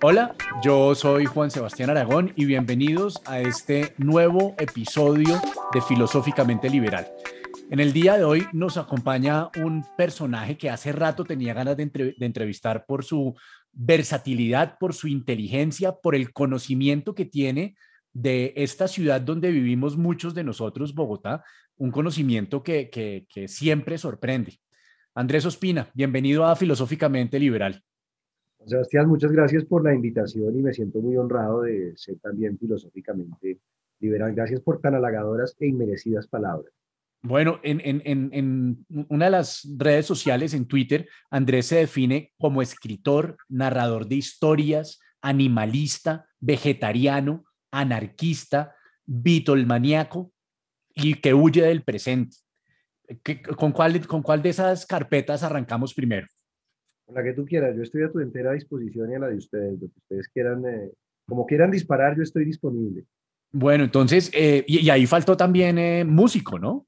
Hola, yo soy Juan Sebastián Aragón y bienvenidos a este nuevo episodio de Filosóficamente Liberal. En el día de hoy nos acompaña un personaje que hace rato tenía ganas de entrevistar por su versatilidad, por su inteligencia, por el conocimiento que tiene de esta ciudad donde vivimos muchos de nosotros, Bogotá, un conocimiento que siempre sorprende. Andrés Ospina, bienvenido a Filosóficamente Liberal. Sebastián, muchas gracias por la invitación y me siento muy honrado de ser también filosóficamente liberal. Gracias por tan halagadoras e inmerecidas palabras. Bueno, en una de las redes sociales, en Twitter, Andrés se define como escritor, narrador de historias, animalista, vegetariano, anarquista, beatlemaniaco y que huye del presente. ¿Con cuál de esas carpetas arrancamos primero? Con la que tú quieras, yo estoy a tu entera disposición y a la de ustedes, lo que ustedes quieran, como quieran disparar, yo estoy disponible. Bueno, entonces, y ahí faltó también músico, ¿no?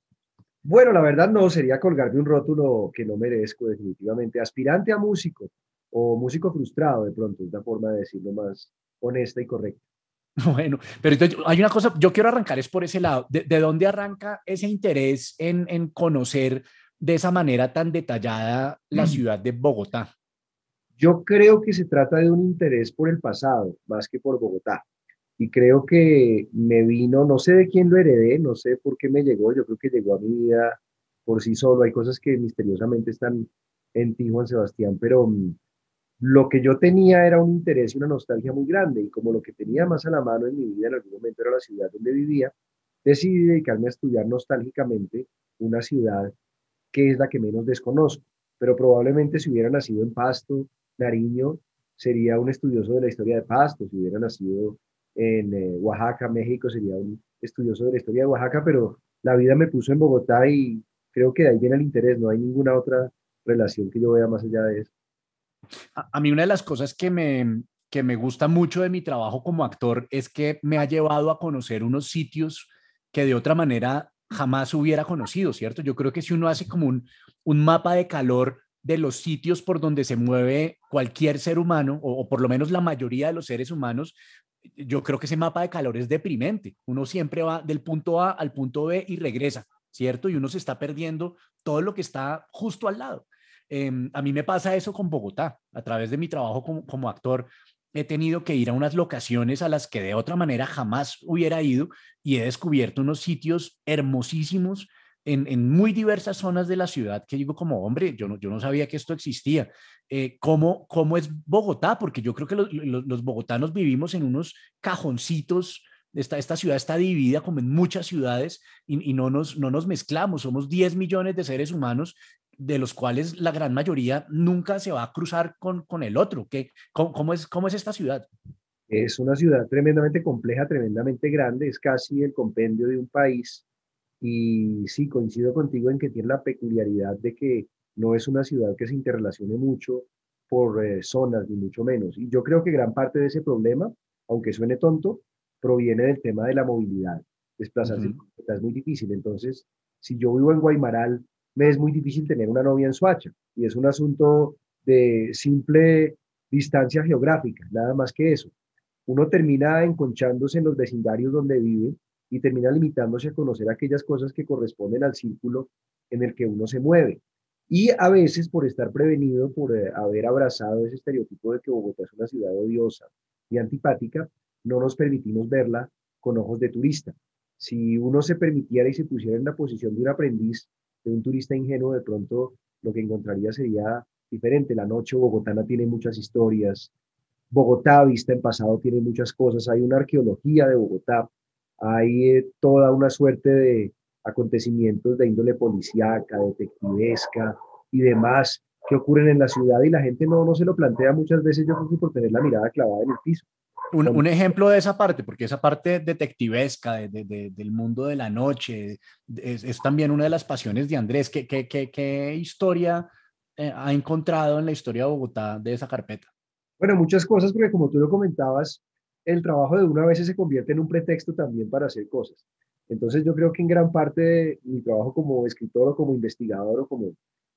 Bueno, la verdad no, sería colgarme un rótulo que no merezco definitivamente. Aspirante a músico o músico frustrado, de pronto, es la forma de decirlo más honesta y correcta. Bueno, pero entonces hay una cosa, yo quiero arrancar es por ese lado. ¿De dónde arranca ese interés en conocer de esa manera tan detallada la ciudad de Bogotá? Yo creo que se trata de un interés por el pasado, más que por Bogotá. Y creo que me vino, no sé de quién lo heredé, no sé por qué me llegó, yo creo que llegó a mi vida por sí solo. Hay cosas que misteriosamente están en ti, Juan Sebastián, pero lo que yo tenía era un interés y una nostalgia muy grande. Y como lo que tenía más a la mano en mi vida en algún momento era la ciudad donde vivía, decidí dedicarme a estudiar nostálgicamente una ciudad que es la que menos desconozco. Pero probablemente si hubiera nacido en Pasto, Nariño, sería un estudioso de la historia de Pasto. Si hubiera nacido en Oaxaca, México, sería un estudioso de la historia de Oaxaca, pero la vida me puso en Bogotá y creo que de ahí viene el interés. No hay ninguna otra relación que yo vea más allá de eso. A mí una de las cosas que me gusta mucho de mi trabajo como actor es que me ha llevado a conocer unos sitios que de otra manera jamás hubiera conocido, ¿cierto? Yo creo que si uno hace como un mapa de calor de los sitios por donde se mueve cualquier ser humano, o por lo menos la mayoría de los seres humanos, yo creo que ese mapa de calor es deprimente. Uno siempre va del punto A al punto B y regresa, ¿cierto? Y uno se está perdiendo todo lo que está justo al lado. A mí me pasa eso con Bogotá. A través de mi trabajo como actor, he tenido que ir a unas locaciones a las que de otra manera jamás hubiera ido y he descubierto unos sitios hermosísimos en muy diversas zonas de la ciudad que digo como, hombre, yo no sabía que esto existía. ¿Cómo es Bogotá? Porque yo creo que los bogotanos vivimos en unos cajoncitos. Esta ciudad está dividida como en muchas ciudades y no nos mezclamos. Somos 10 millones de seres humanos de los cuales la gran mayoría nunca se va a cruzar con el otro. ¿Cómo es esta ciudad? Es una ciudad tremendamente compleja, tremendamente grande, es casi el compendio de un país. Y sí, coincido contigo en que tiene la peculiaridad de que no es una ciudad que se interrelacione mucho por zonas, ni mucho menos. Y yo creo que gran parte de ese problema, aunque suene tonto, proviene del tema de la movilidad. Desplazarse Ujú. por Bogotá es muy difícil. Entonces, si yo vivo en Guaymaral, me es muy difícil tener una novia en Soacha. Y es un asunto de simple distancia geográfica, nada más que eso. Uno termina enconchándose en los vecindarios donde vive y termina limitándose a conocer aquellas cosas que corresponden al círculo en el que uno se mueve. Y a veces, por estar prevenido, por haber abrazado ese estereotipo de que Bogotá es una ciudad odiosa y antipática, no nos permitimos verla con ojos de turista. Si uno se permitiera y se pusiera en la posición de un aprendiz, de un turista ingenuo, de pronto lo que encontraría sería diferente. La noche bogotana tiene muchas historias, Bogotá, vista en pasado, tiene muchas cosas. Hay una arqueología de Bogotá, hay toda una suerte de acontecimientos de índole policíaca, detectivesca y demás que ocurren en la ciudad y la gente no se lo plantea muchas veces, yo creo que por tener la mirada clavada en el piso. Un ejemplo de esa parte, porque esa parte detectivesca del mundo de la noche es también una de las pasiones de Andrés. ¿Qué historia ha encontrado en la historia de Bogotá de esa carpeta? Bueno, muchas cosas, porque como tú lo comentabas, el trabajo de una vez se convierte en un pretexto también para hacer cosas. Entonces yo creo que en gran parte de mi trabajo como escritor o como investigador o como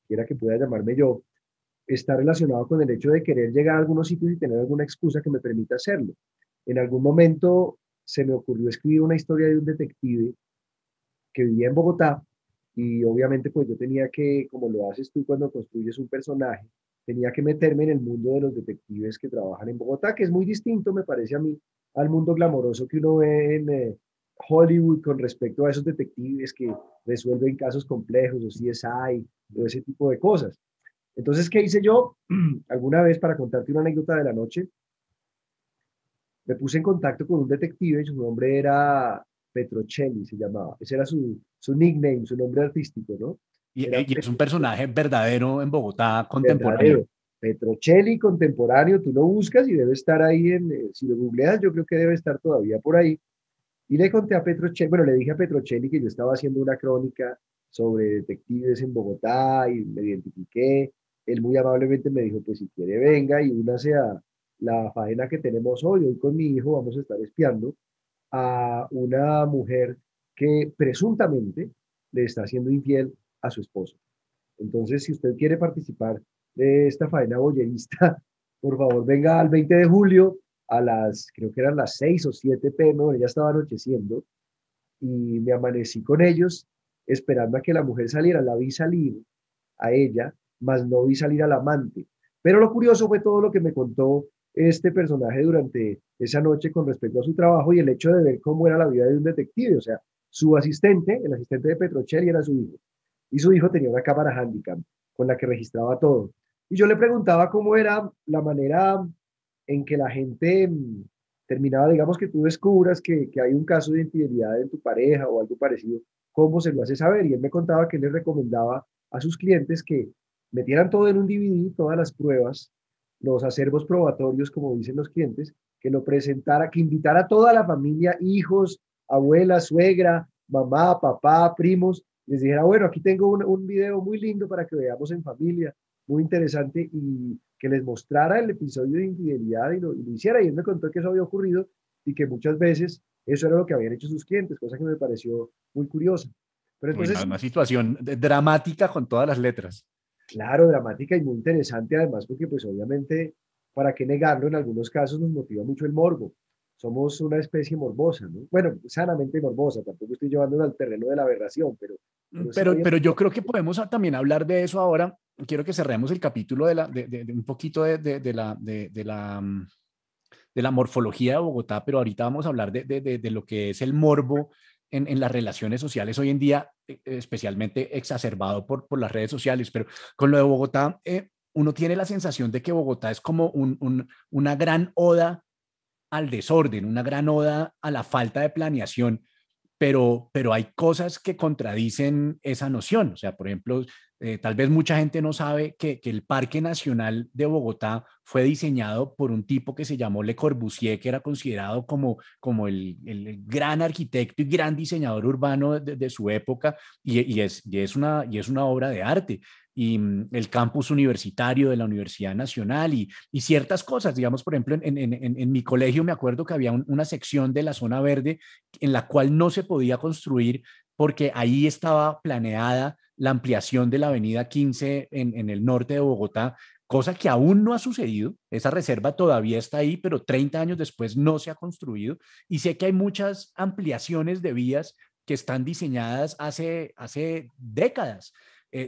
quiera que pueda llamarme yo, está relacionado con el hecho de querer llegar a algunos sitios y tener alguna excusa que me permita hacerlo. En algún momento se me ocurrió escribir una historia de un detective que vivía en Bogotá y obviamente pues yo tenía que, como lo haces tú cuando construyes un personaje, tenía que meterme en el mundo de los detectives que trabajan en Bogotá, que es muy distinto, me parece a mí, al mundo glamoroso que uno ve en Hollywood con respecto a esos detectives que resuelven casos complejos o CSI o ese tipo de cosas. Entonces, ¿qué hice yo? Alguna vez, para contarte una anécdota de la noche, me puse en contacto con un detective, su nombre era Petrocelli, se llamaba. Ese era su nickname, su nombre artístico, ¿no? Era Y es un personaje verdadero en Bogotá contemporáneo. verdadero. Petrocelli contemporáneo, tú lo buscas y debe estar ahí si lo googleas, yo creo que debe estar todavía por ahí. Y le conté a Petrocelli, bueno, le dije a Petrocelli que yo estaba haciendo una crónica sobre detectives en Bogotá y me identifiqué. Él muy amablemente me dijo, pues si quiere venga y únase a la faena que tenemos hoy. Hoy con mi hijo vamos a estar espiando a una mujer que presuntamente le está haciendo infiel a su esposo. Entonces, si usted quiere participar de esta faena boyerista, por favor, venga al 20 de julio a creo que eran las 6 o 7 p.m., bueno, ya estaba anocheciendo, y me amanecí con ellos esperando a que la mujer saliera. La vi salir a ella, mas no vi salir al amante. Pero lo curioso fue todo lo que me contó este personaje durante esa noche con respecto a su trabajo y el hecho de ver cómo era la vida de un detective. O sea, su asistente, el asistente de Petrocelli, era su hijo. Y su hijo tenía una cámara handicap con la que registraba todo. Y yo le preguntaba cómo era la manera en que la gente terminaba, digamos que tú descubras que hay un caso de infidelidad en tu pareja o algo parecido, ¿cómo se lo hace saber? Y él me contaba que él le recomendaba a sus clientes que metieran todo en un DVD, todas las pruebas, los acervos probatorios, como dicen los clientes, que lo presentara, que invitara a toda la familia, hijos, abuela, suegra, mamá, papá, primos, les dijera, bueno, aquí tengo un video muy lindo para que veamos en familia, muy interesante, y que les mostrara el episodio de infidelidad y lo hiciera. Y él me contó que eso había ocurrido y que muchas veces eso era lo que habían hecho sus clientes, cosa que me pareció muy curiosa. Pero Uy, entonces, una situación dramática con todas las letras. claro, dramática y muy interesante además, porque pues obviamente, ¿para qué negarlo? En algunos casos nos motiva mucho el morbo. Somos una especie morbosa, ¿no? Bueno, sanamente morbosa, tampoco estoy llevándolo al terreno de la aberración, pero sí hay Pero yo creo que podemos también hablar de eso ahora. Quiero que cerremos el capítulo de un poquito de la morfología de Bogotá, pero ahorita vamos a hablar de lo que es el morbo en las relaciones sociales hoy en día, especialmente exacerbado por las redes sociales. Pero con lo de Bogotá, uno tiene la sensación de que Bogotá es como una gran oda al desorden, una gran oda a la falta de planeación, pero hay cosas que contradicen esa noción. O sea, por ejemplo, tal vez mucha gente no sabe que el Parque Nacional de Bogotá fue diseñado por un tipo que se llamó Le Corbusier, que era considerado como el gran arquitecto y gran diseñador urbano de su época, y es una obra de arte. Y el campus universitario de la Universidad Nacional y ciertas cosas, digamos, por ejemplo, en mi colegio me acuerdo que había una sección de la zona verde en la cual no se podía construir porque ahí estaba planeada la ampliación de la avenida 15 en el norte de Bogotá, cosa que aún no ha sucedido. Esa reserva todavía está ahí, pero 30 años después no se ha construido. Y sé que hay muchas ampliaciones de vías que están diseñadas hace décadas.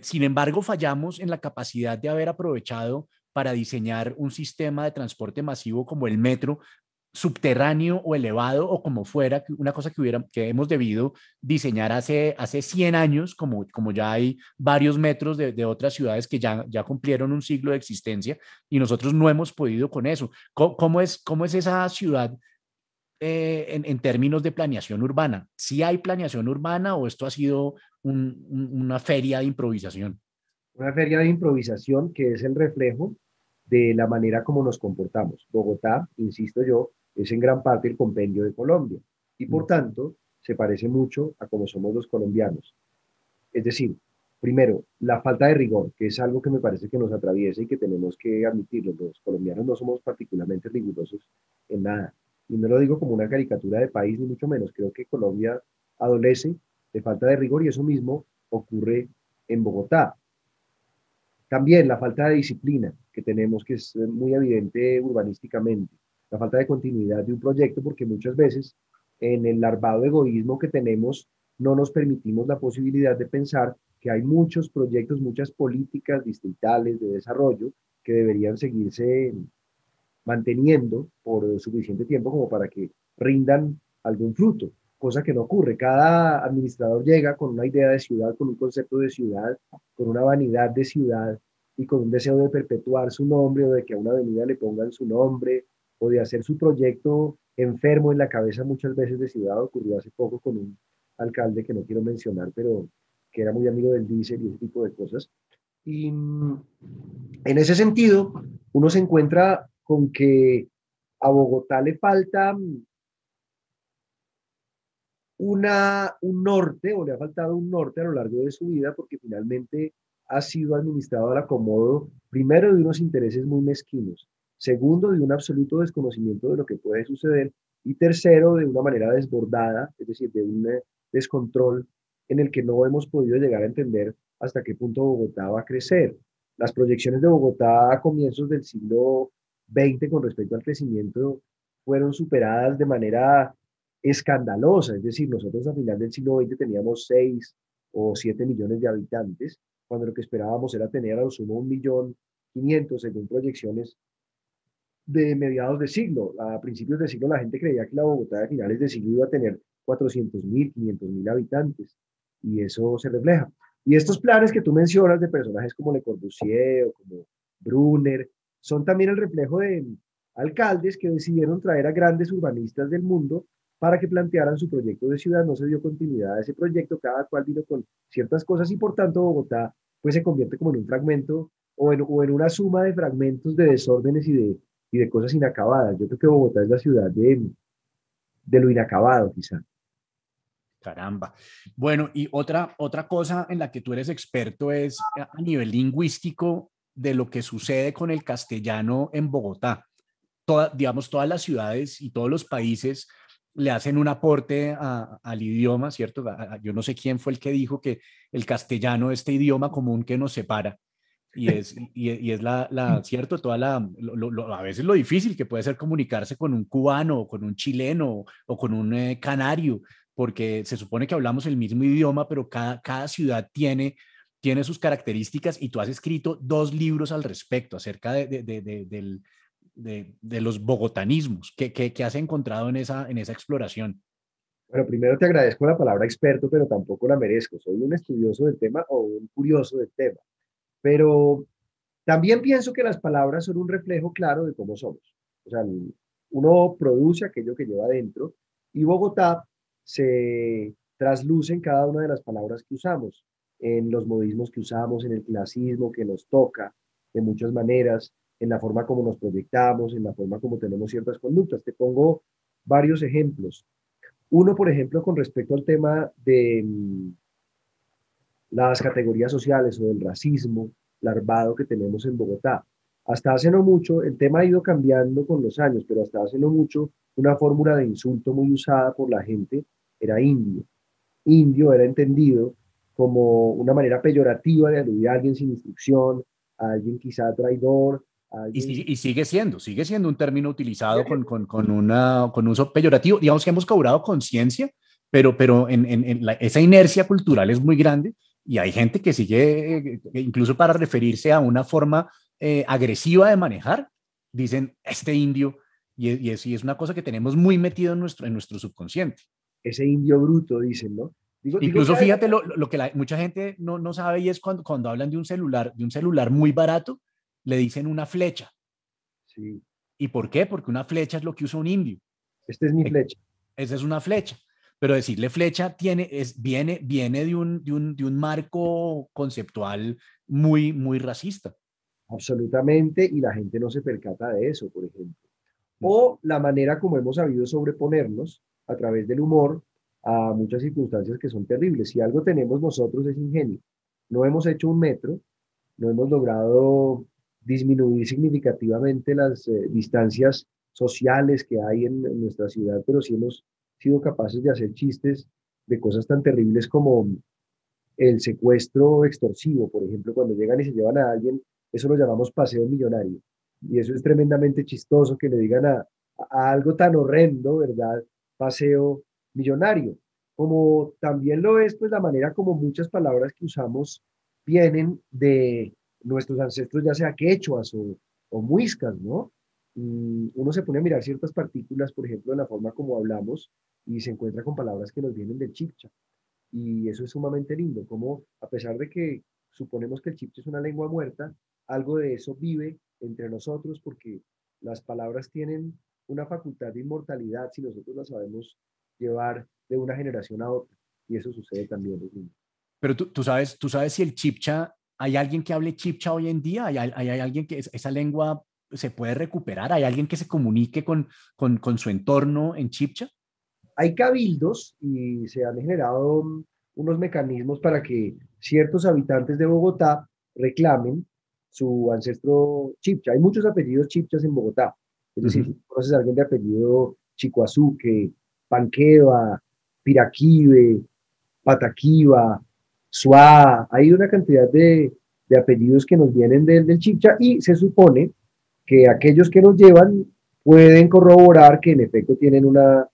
Sin embargo, fallamos en la capacidad de haber aprovechado para diseñar un sistema de transporte masivo como el metro, subterráneo o elevado o como fuera, una cosa que hemos debido diseñar hace 100 años, como ya hay varios metros de otras ciudades que ya cumplieron un siglo de existencia y nosotros no hemos podido con eso. Cómo es esa ciudad en términos de planeación urbana? ¿Sí hay planeación urbana o esto ha sido una feria de improvisación? una feria de improvisación que es el reflejo de la manera como nos comportamos. Bogotá, insisto yo, es en gran parte el compendio de Colombia y por tanto se parece mucho a cómo somos los colombianos. Es decir, primero, la falta de rigor, que es algo que me parece que nos atraviesa y que tenemos que admitirlo. Los colombianos no somos particularmente rigurosos en nada. Y no lo digo como una caricatura de país, ni mucho menos. Creo que Colombia adolece de falta de rigor y eso mismo ocurre en Bogotá. También la falta de disciplina que tenemos, que es muy evidente urbanísticamente, la falta de continuidad de un proyecto, porque muchas veces en el larvado egoísmo que tenemos no nos permitimos la posibilidad de pensar que hay muchos proyectos, muchas políticas distritales de desarrollo que deberían seguirse manteniendo por suficiente tiempo como para que rindan algún fruto, cosa que no ocurre. Cada administrador llega con una idea de ciudad, con un concepto de ciudad, con una vanidad de ciudad y con un deseo de perpetuar su nombre o de que a una avenida le pongan su nombre o de hacer su proyecto enfermo en la cabeza muchas veces de ciudad. Ocurrió hace poco con un alcalde que no quiero mencionar, pero que era muy amigo del diésel y ese tipo de cosas. Y en ese sentido, uno se encuentra con que a Bogotá le falta un norte o le ha faltado un norte a lo largo de su vida porque finalmente ha sido administrado al acomodo, primero, de unos intereses muy mezquinos, segundo, de un absoluto desconocimiento de lo que puede suceder y tercero, de una manera desbordada, es decir, de un descontrol en el que no hemos podido llegar a entender hasta qué punto Bogotá va a crecer. Las proyecciones de Bogotá a comienzos del siglo XX con respecto al crecimiento fueron superadas de manera escandalosa, es decir, nosotros a final del siglo XX teníamos 6 o 7 millones de habitantes, cuando lo que esperábamos era tener a lo sumo 1.500.000 según proyecciones de mediados de siglo. A principios de siglo la gente creía que la Bogotá de finales de siglo iba a tener 400.000, 500.000 habitantes, y eso se refleja. Y estos planes que tú mencionas de personajes como Le Corbusier o como Brunner, son también el reflejo de alcaldes que decidieron traer a grandes urbanistas del mundo para que plantearan su proyecto de ciudad. No se dio continuidad a ese proyecto, cada cual vino con ciertas cosas y por tanto Bogotá pues se convierte como en un fragmento o en una suma de fragmentos de desórdenes y de cosas inacabadas. Yo creo que Bogotá es la ciudad de lo inacabado, quizá. Caramba. Bueno, y otra cosa en la que tú eres experto es a nivel lingüístico de lo que sucede con el castellano en Bogotá. Digamos, todas las ciudades y todos los países le hacen un aporte al idioma, ¿cierto? Yo no sé quién fue el que dijo que el castellano, este idioma común que nos separa, y es cierto, a veces lo difícil que puede ser comunicarse con un cubano o con un chileno o con un canario, porque se supone que hablamos el mismo idioma, pero cada ciudad tiene sus características y tú has escrito 2 libros al respecto acerca de los bogotanismos. ¿Qué has encontrado en esa exploración? Bueno, primero te agradezco la palabra experto, pero tampoco la merezco. Soy un estudioso del tema o un curioso del tema. Pero también pienso que las palabras son un reflejo claro de cómo somos. O sea, uno produce aquello que lleva adentro y Bogotá se trasluce en cada una de las palabras que usamos, en los modismos que usamos, en el clasismo que nos toca de muchas maneras, en la forma como nos proyectamos, en la forma como tenemos ciertas conductas. Te pongo varios ejemplos. Uno, por ejemplo, con respecto al tema de las categorías sociales o del racismo larvado que tenemos en Bogotá. Hasta hace no mucho, el tema ha ido cambiando con los años, pero hasta hace no mucho, una fórmula de insulto muy usada por la gente era indio. Indio era entendido como una manera peyorativa de aludir a alguien sin instrucción, a alguien quizá traidor, a Y, alguien... y sigue siendo un término utilizado con uso peyorativo. Digamos que hemos cobrado conciencia, pero esa inercia cultural es muy grande y hay gente que sigue, incluso para referirse a una forma agresiva de manejar, dicen este indio, y es una cosa que tenemos muy metido en nuestro subconsciente. Ese indio bruto, dicen, ¿no? Digo que Incluso hay, fíjate lo que mucha gente no sabe, y es cuando hablan de un celular muy barato, le dicen una flecha. sí, ¿Y por qué? Porque una flecha es lo que usa un indio. esta es mi Eh, flecha. Esa es una flecha. Pero decirle flecha viene de un marco conceptual muy, muy racista. Absolutamente, y la gente no se percata de eso, por ejemplo. O la manera como hemos sabido sobreponernos a través del humor a muchas circunstancias que son terribles. Si algo tenemos nosotros es ingenio. No hemos hecho un metro, no hemos logrado disminuir significativamente las distancias sociales que hay en nuestra ciudad, pero sí hemos sido capaces de hacer chistes de cosas tan terribles como el secuestro extorsivo, por ejemplo, cuando llegan y se llevan a alguien, eso lo llamamos paseo millonario. Y eso es tremendamente chistoso que le digan a algo tan horrendo, ¿verdad? Paseo millonario. Como también lo es, pues la manera como muchas palabras que usamos vienen de nuestros ancestros, ya sea quechuas o muiscas, ¿no? Uno se pone a mirar ciertas partículas, por ejemplo, en la forma como hablamos, y se encuentra con palabras que nos vienen del chipcha. Y eso es sumamente lindo, como a pesar de que suponemos que el chipcha es una lengua muerta, algo de eso vive entre nosotros porque las palabras tienen una facultad de inmortalidad si nosotros las sabemos llevar de una generación a otra. Y eso sucede también. Es lindo. Pero tú sabes si el chipcha, ¿hay alguien que hable chipcha hoy en día? ¿Hay alguien que esa lengua se puede recuperar? ¿Hay alguien que se comunique con su entorno en chipcha? Hay cabildos y se han generado unos mecanismos para que ciertos habitantes de Bogotá reclamen su ancestro chipcha. Hay muchos apellidos chipchas en Bogotá. Es decir, Ujú. si conoces a alguien de apellido Chicoazuque, Panqueva, Piraquive, Pataquiva, Suá, hay una cantidad de apellidos que nos vienen del chipcha y se supone que aquellos que nos llevan pueden corroborar que en efecto tienen una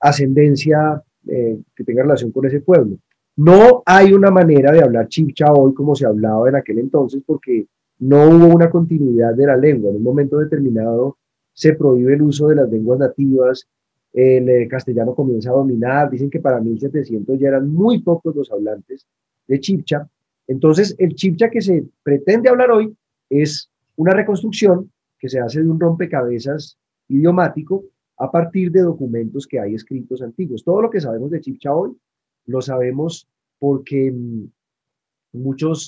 ascendencia que tenga relación con ese pueblo. No hay una manera de hablar chipcha hoy como se hablaba en aquel entonces porque no hubo una continuidad de la lengua. En un momento determinado se prohíbe el uso de las lenguas nativas, el castellano comienza a dominar, dicen que para 1700 ya eran muy pocos los hablantes de chipcha. Entonces, el chipcha que se pretende hablar hoy es una reconstrucción que se hace de un rompecabezas idiomático a partir de documentos que hay escritos antiguos. Todo lo que sabemos de Chipcha hoy lo sabemos porque muchos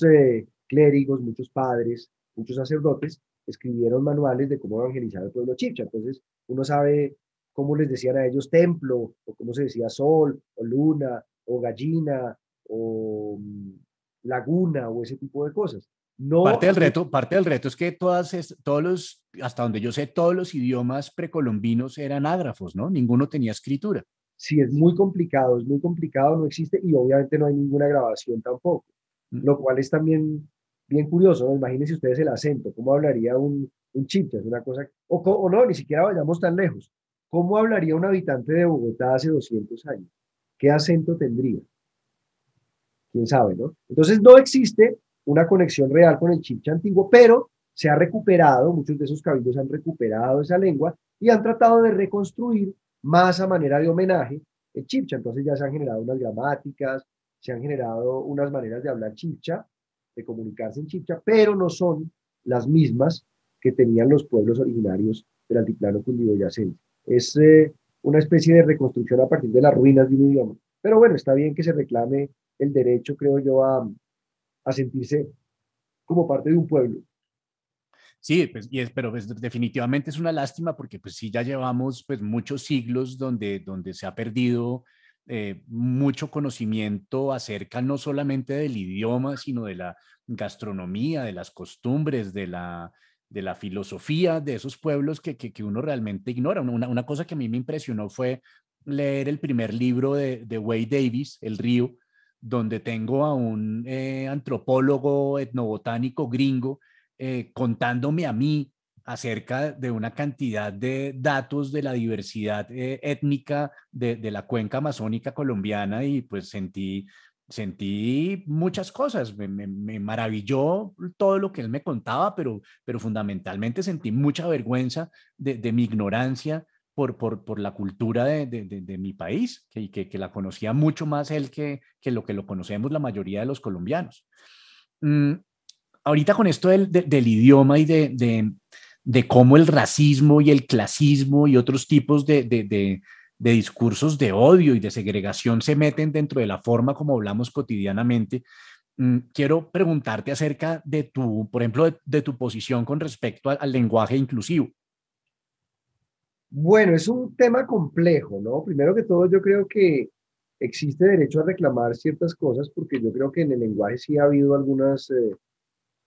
clérigos, muchos padres, muchos sacerdotes escribieron manuales de cómo evangelizar al pueblo Chipcha. Entonces, uno sabe cómo les decían a ellos templo, o cómo se decía sol, o luna, o gallina, o laguna, o ese tipo de cosas. No hay Parte del reto es que todos los, hasta donde yo sé, todos los idiomas precolombinos eran ágrafos, ¿no? Ninguno tenía escritura. sí, es muy complicado, no existe y obviamente no hay ninguna grabación tampoco, Mm. lo cual es también bien curioso, ¿no? Imagínense ustedes el acento, ¿cómo hablaría un chipcha? Es una cosa, o no, ni siquiera vayamos tan lejos. ¿Cómo hablaría un habitante de Bogotá hace 200 años? ¿Qué acento tendría? ¿Quién sabe, no? Entonces no existe una conexión real con el chipcha antiguo, pero se ha recuperado, muchos de esos cabildos han recuperado esa lengua y han tratado de reconstruir más a manera de homenaje el chipcha. Entonces ya se han generado unas gramáticas, se han generado unas maneras de hablar chipcha, de comunicarse en chipcha, pero no son las mismas que tenían los pueblos originarios del altiplano cundiboyacense. Es una especie de reconstrucción a partir de las ruinas de un idioma. Pero bueno, está bien que se reclame el derecho, creo yo, a sentirse como parte de un pueblo. Sí, pues, pero pues, definitivamente es una lástima porque pues sí ya llevamos pues muchos siglos donde se ha perdido mucho conocimiento acerca no solamente del idioma, sino de la gastronomía, de las costumbres, de la filosofía de esos pueblos que uno realmente ignora. Una cosa que a mí me impresionó fue leer el primer libro de Wade Davis, El río, donde tengo a un antropólogo etnobotánico gringo contándome a mí acerca de una cantidad de datos de la diversidad étnica de la cuenca amazónica colombiana y pues sentí muchas cosas, me maravilló todo lo que él me contaba, pero fundamentalmente sentí mucha vergüenza de mi ignorancia por la cultura de mi país, que la conocía mucho más él que lo conocemos la mayoría de los colombianos. Mm, ahorita con esto del idioma y de cómo el racismo y el clasismo y otros tipos de discursos de odio y de segregación se meten dentro de la forma como hablamos cotidianamente, quiero preguntarte acerca de tu, por ejemplo, de tu posición con respecto al lenguaje inclusivo. Bueno, es un tema complejo, ¿no? Primero que todo, yo creo que existe derecho a reclamar ciertas cosas porque yo creo que en el lenguaje sí ha habido algunas,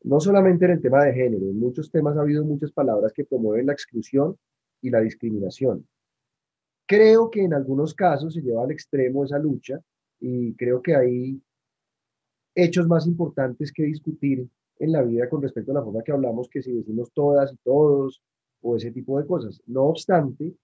no solamente en el tema de género, en muchos temas ha habido muchas palabras que promueven la exclusión y la discriminación. Creo que en algunos casos se lleva al extremo esa lucha y creo que hay hechos más importantes que discutir en la vida con respecto a la forma que hablamos, que si decimos todas y todos o ese tipo de cosas. No obstante,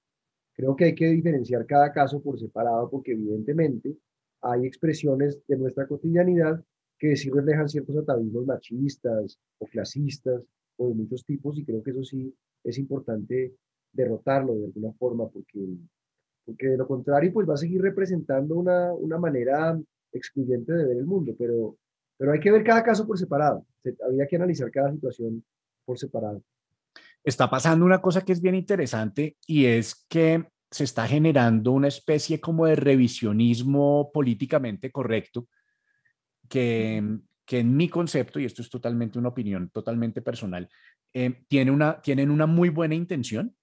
creo que hay que diferenciar cada caso por separado porque evidentemente hay expresiones de nuestra cotidianidad que sí reflejan ciertos atavismos machistas o clasistas o de muchos tipos y creo que eso sí es importante derrotarlo de alguna forma porque de lo contrario pues va a seguir representando una manera excluyente de ver el mundo, pero hay que ver cada caso por separado, había que analizar cada situación por separado. Está pasando una cosa que es bien interesante y es que se está generando una especie como de revisionismo políticamente correcto que en mi concepto, y esto es totalmente una opinión totalmente personal, tienen una muy buena intención,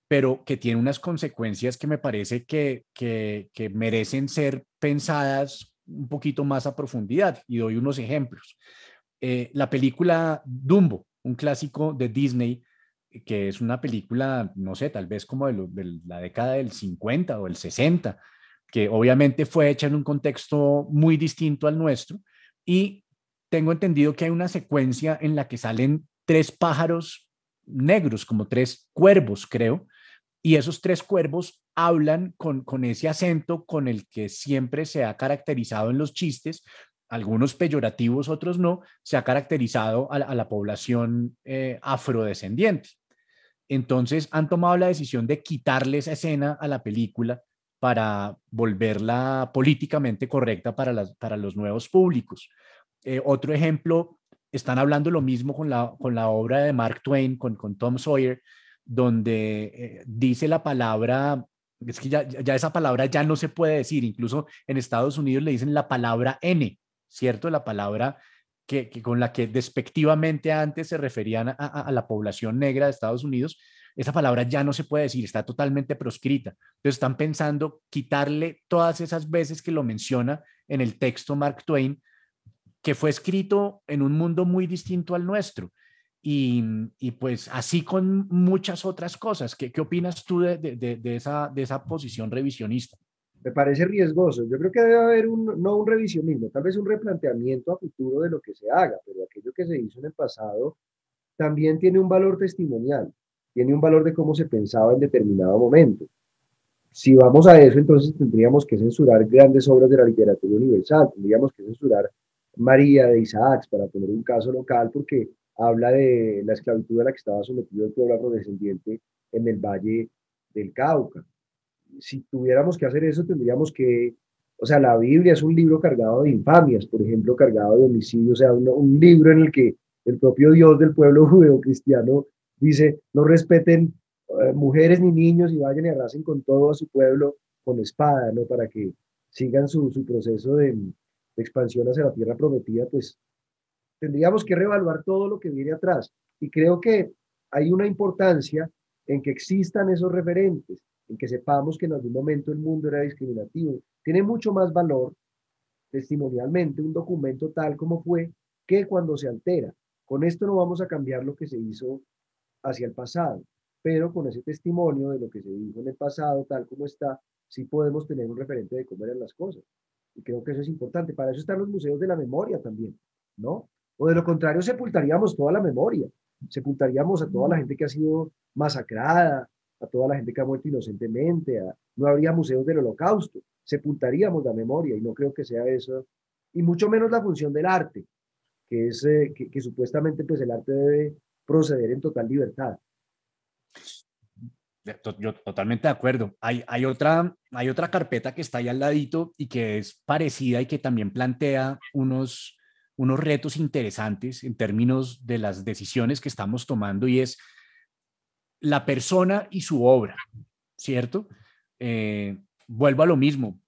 pero que tiene unas consecuencias que me parece que merecen ser pensadas un poquito más a profundidad. Y doy unos ejemplos. La película Dumbo, un clásico de Disney, que es una película, no sé, tal vez como de la década del 50 o el 60, que obviamente fue hecha en un contexto muy distinto al nuestro. Y tengo entendido que hay una secuencia en la que salen tres pájaros negros, como tres cuervos, creo, y esos tres cuervos hablan con ese acento con el que siempre se ha caracterizado en los chistes, algunos peyorativos, otros no, se ha caracterizado a la población afrodescendiente. Entonces han tomado la decisión de quitarle esa escena a la película para volverla políticamente correcta para los nuevos públicos. Otro ejemplo, están hablando lo mismo con la obra de Mark Twain, con Tom Sawyer, donde dice la palabra, es que ya esa palabra ya no se puede decir, incluso en Estados Unidos le dicen la palabra N, ¿cierto? La palabra con la que despectivamente antes se referían a la población negra de Estados Unidos, esa palabra ya no se puede decir, está totalmente proscrita. Entonces están pensando quitarle todas esas veces que lo menciona en el texto Mark Twain, que fue escrito en un mundo muy distinto al nuestro. Y pues así con muchas otras cosas. ¿Qué opinas tú de esa posición revisionista? Me parece riesgoso. Yo creo que debe haber no un revisionismo, tal vez un replanteamiento a futuro de lo que se haga, pero aquello que se hizo en el pasado también tiene un valor testimonial, tiene un valor de cómo se pensaba en determinado momento. Si vamos a eso, entonces tendríamos que censurar grandes obras de la literatura universal, tendríamos que censurar María de Isaacs, para poner un caso local, porque habla de la esclavitud a la que estaba sometido el pueblo afrodescendiente en el Valle del Cauca. Si tuviéramos que hacer eso, tendríamos que, o sea, la Biblia es un libro cargado de infamias, por ejemplo, cargado de homicidios, o sea, un libro en el que el propio Dios del pueblo judeo-cristiano dice, no respeten mujeres ni niños y vayan y arrasen con todo a su pueblo con espada, ¿no? Para que sigan su proceso de expansión hacia la tierra prometida, pues tendríamos que reevaluar todo lo que viene atrás. Y creo que hay una importancia en que existan esos referentes, en que sepamos que en algún momento el mundo era discriminativo. Tiene mucho más valor testimonialmente un documento tal como fue que cuando se altera. Con esto no vamos a cambiar lo que se hizo hacia el pasado, pero con ese testimonio de lo que se dijo en el pasado, tal como está, sí podemos tener un referente de cómo eran las cosas. Y creo que eso es importante. Para eso están los museos de la memoria también, ¿no? O de lo contrario, sepultaríamos toda la memoria, sepultaríamos a toda la gente que ha sido masacrada, a toda la gente que ha muerto inocentemente, no habría museos del holocausto, sepultaríamos la memoria y no creo que sea eso, y mucho menos la función del arte, que es que supuestamente pues el arte debe proceder en total libertad. Yo totalmente de acuerdo. Hay otra carpeta que está ahí al ladito y que es parecida y que también plantea unos retos interesantes en términos de las decisiones que estamos tomando y es la persona y su obra, ¿cierto? Vuelvo a lo mismo.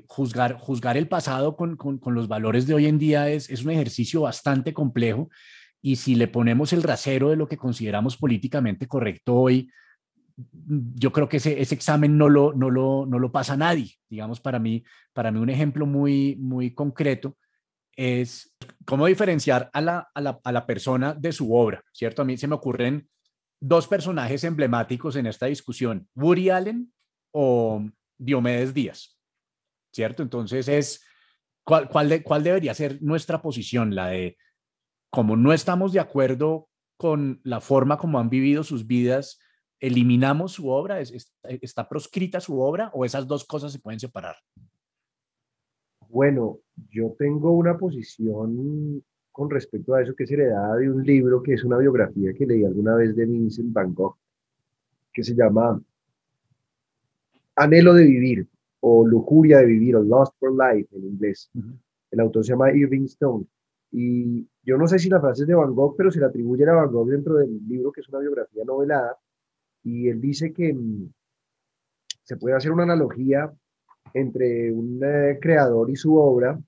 Juzgar el pasado con los valores de hoy en día es un ejercicio bastante complejo y si le ponemos el rasero de lo que consideramos políticamente correcto hoy, yo creo que ese examen no lo pasa nadie. Digamos, para mí un ejemplo muy concreto es cómo diferenciar a la persona de su obra, ¿cierto? A mí se me ocurren dos personajes emblemáticos en esta discusión, Woody Allen o Diomedes Díaz, ¿cierto? Entonces ¿Cuál debería ser nuestra posición? La de, como no estamos de acuerdo con la forma como han vivido sus vidas, ¿eliminamos su obra? ¿Está proscrita su obra o esas dos cosas se pueden separar? Bueno, yo tengo una posición con respecto a eso que es heredada de un libro que es una biografía que leí alguna vez de Vincent Van Gogh, que se llama Anhelo de vivir o Lujuria de vivir o Lust for Life en inglés. Uh -huh. El autor se llama Irving Stone. Y yo no sé si la frase es de Van Gogh, pero se le atribuye a Van Gogh dentro del libro, que es una biografía novelada. Y él dice que se puede hacer una analogía entre un creador y su obra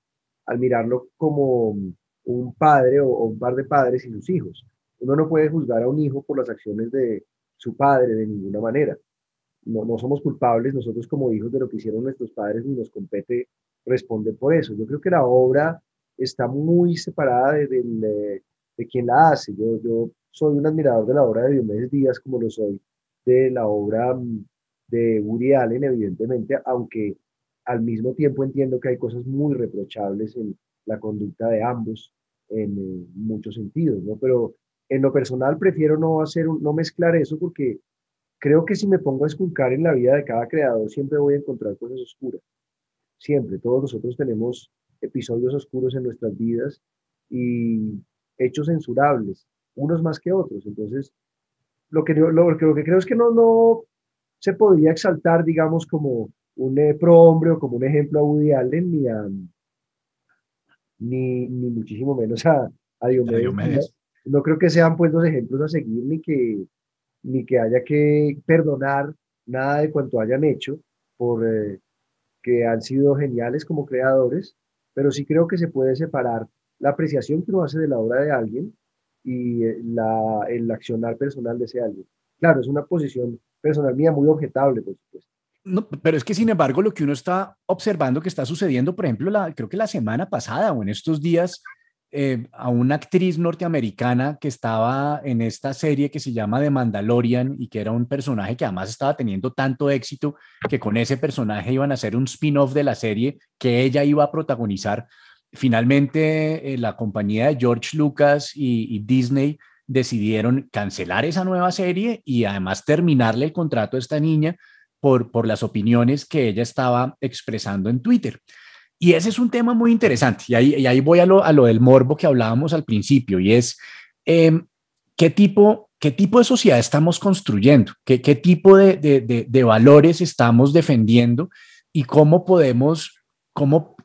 al mirarlo como un padre o un par de padres y sus hijos. Uno no puede juzgar a un hijo por las acciones de su padre de ninguna manera. No somos culpables nosotros como hijos de lo que hicieron nuestros padres, ni nos compete responder por eso. Yo creo que la obra está muy separada de quien la hace. Yo soy un admirador de la obra de Diomedes Díaz, como lo soy de la obra de Woody Allen, evidentemente, aunque al mismo tiempo entiendo que hay cosas muy reprochables en la conducta de ambos en muchos sentidos, ¿no? Pero en lo personal prefiero no mezclar eso porque creo que si me pongo a esculcar en la vida de cada creador, siempre voy a encontrar cosas oscuras. Siempre. Todos nosotros tenemos episodios oscuros en nuestras vidas y hechos censurables, unos más que otros. Entonces, lo que creo es que no se podría exaltar, digamos, como un prohombre o como un ejemplo a Woody Allen, ni muchísimo menos a Diomedes Díaz. Diomedes. No creo que sean pues los ejemplos a seguir, ni que haya que perdonar nada de cuanto hayan hecho, por que han sido geniales como creadores, pero sí creo que se puede separar la apreciación que uno hace de la obra de alguien y el accionar personal de ese alguien. Claro, es una posición personal mía muy objetable, por supuesto. No, pero es que sin embargo lo que uno está observando que está sucediendo, por ejemplo, creo que la semana pasada o en estos días, a una actriz norteamericana que estaba en esta serie que se llama The Mandalorian y que era un personaje que además estaba teniendo tanto éxito que con ese personaje iban a hacer un spin-off de la serie que ella iba a protagonizar. Finalmente, la compañía de George Lucas y Disney decidieron cancelar esa nueva serie y además terminarle el contrato a esta niña por las opiniones que ella estaba expresando en Twitter. Y ese es un tema muy interesante. Y ahí voy a lo del morbo que hablábamos al principio, y es eh, qué tipo de sociedad estamos construyendo, qué tipo de valores estamos defendiendo y cómo podemos, cómo,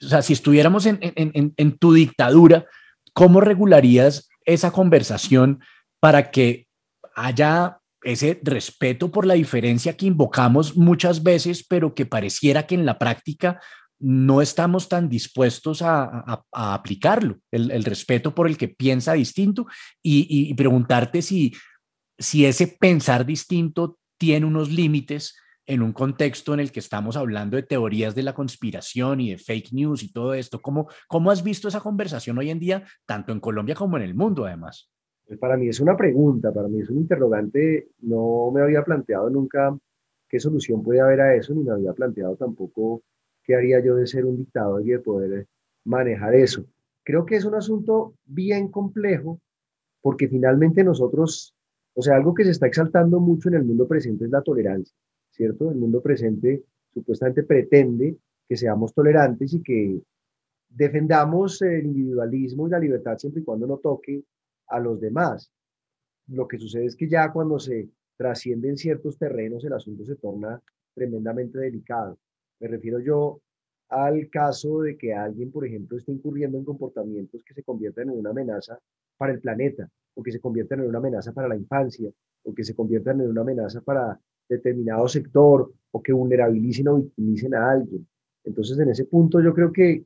o sea, si estuviéramos en tu dictadura, ¿cómo regularías esa conversación para que haya ese respeto por la diferencia que invocamos muchas veces, pero que pareciera que en la práctica no estamos tan dispuestos a aplicarlo, el respeto por el que piensa distinto y preguntarte si ese pensar distinto tiene unos límites en un contexto en el que estamos hablando de teorías de la conspiración y de fake news y todo esto. ¿Cómo has visto esa conversación hoy en día, tanto en Colombia como en el mundo, además? Pues para mí es una pregunta, para mí es un interrogante. No me había planteado nunca qué solución puede haber a eso, ni me había planteado tampoco qué haría yo de ser un dictador y de poder manejar eso. Creo que es un asunto bien complejo porque finalmente nosotros, o sea, algo que se está exaltando mucho en el mundo presente es la tolerancia, ¿cierto? El mundo presente supuestamente pretende que seamos tolerantes y que defendamos el individualismo y la libertad siempre y cuando no toque a los demás. Lo que sucede es que ya cuando se trascienden ciertos terrenos, el asunto se torna tremendamente delicado. Me refiero yo al caso de que alguien, por ejemplo, esté incurriendo en comportamientos que se conviertan en una amenaza para el planeta, o que se conviertan en una amenaza para la infancia, o que se conviertan en una amenaza para determinado sector, o que vulnerabilicen o victimicen a alguien. Entonces, en ese punto yo creo que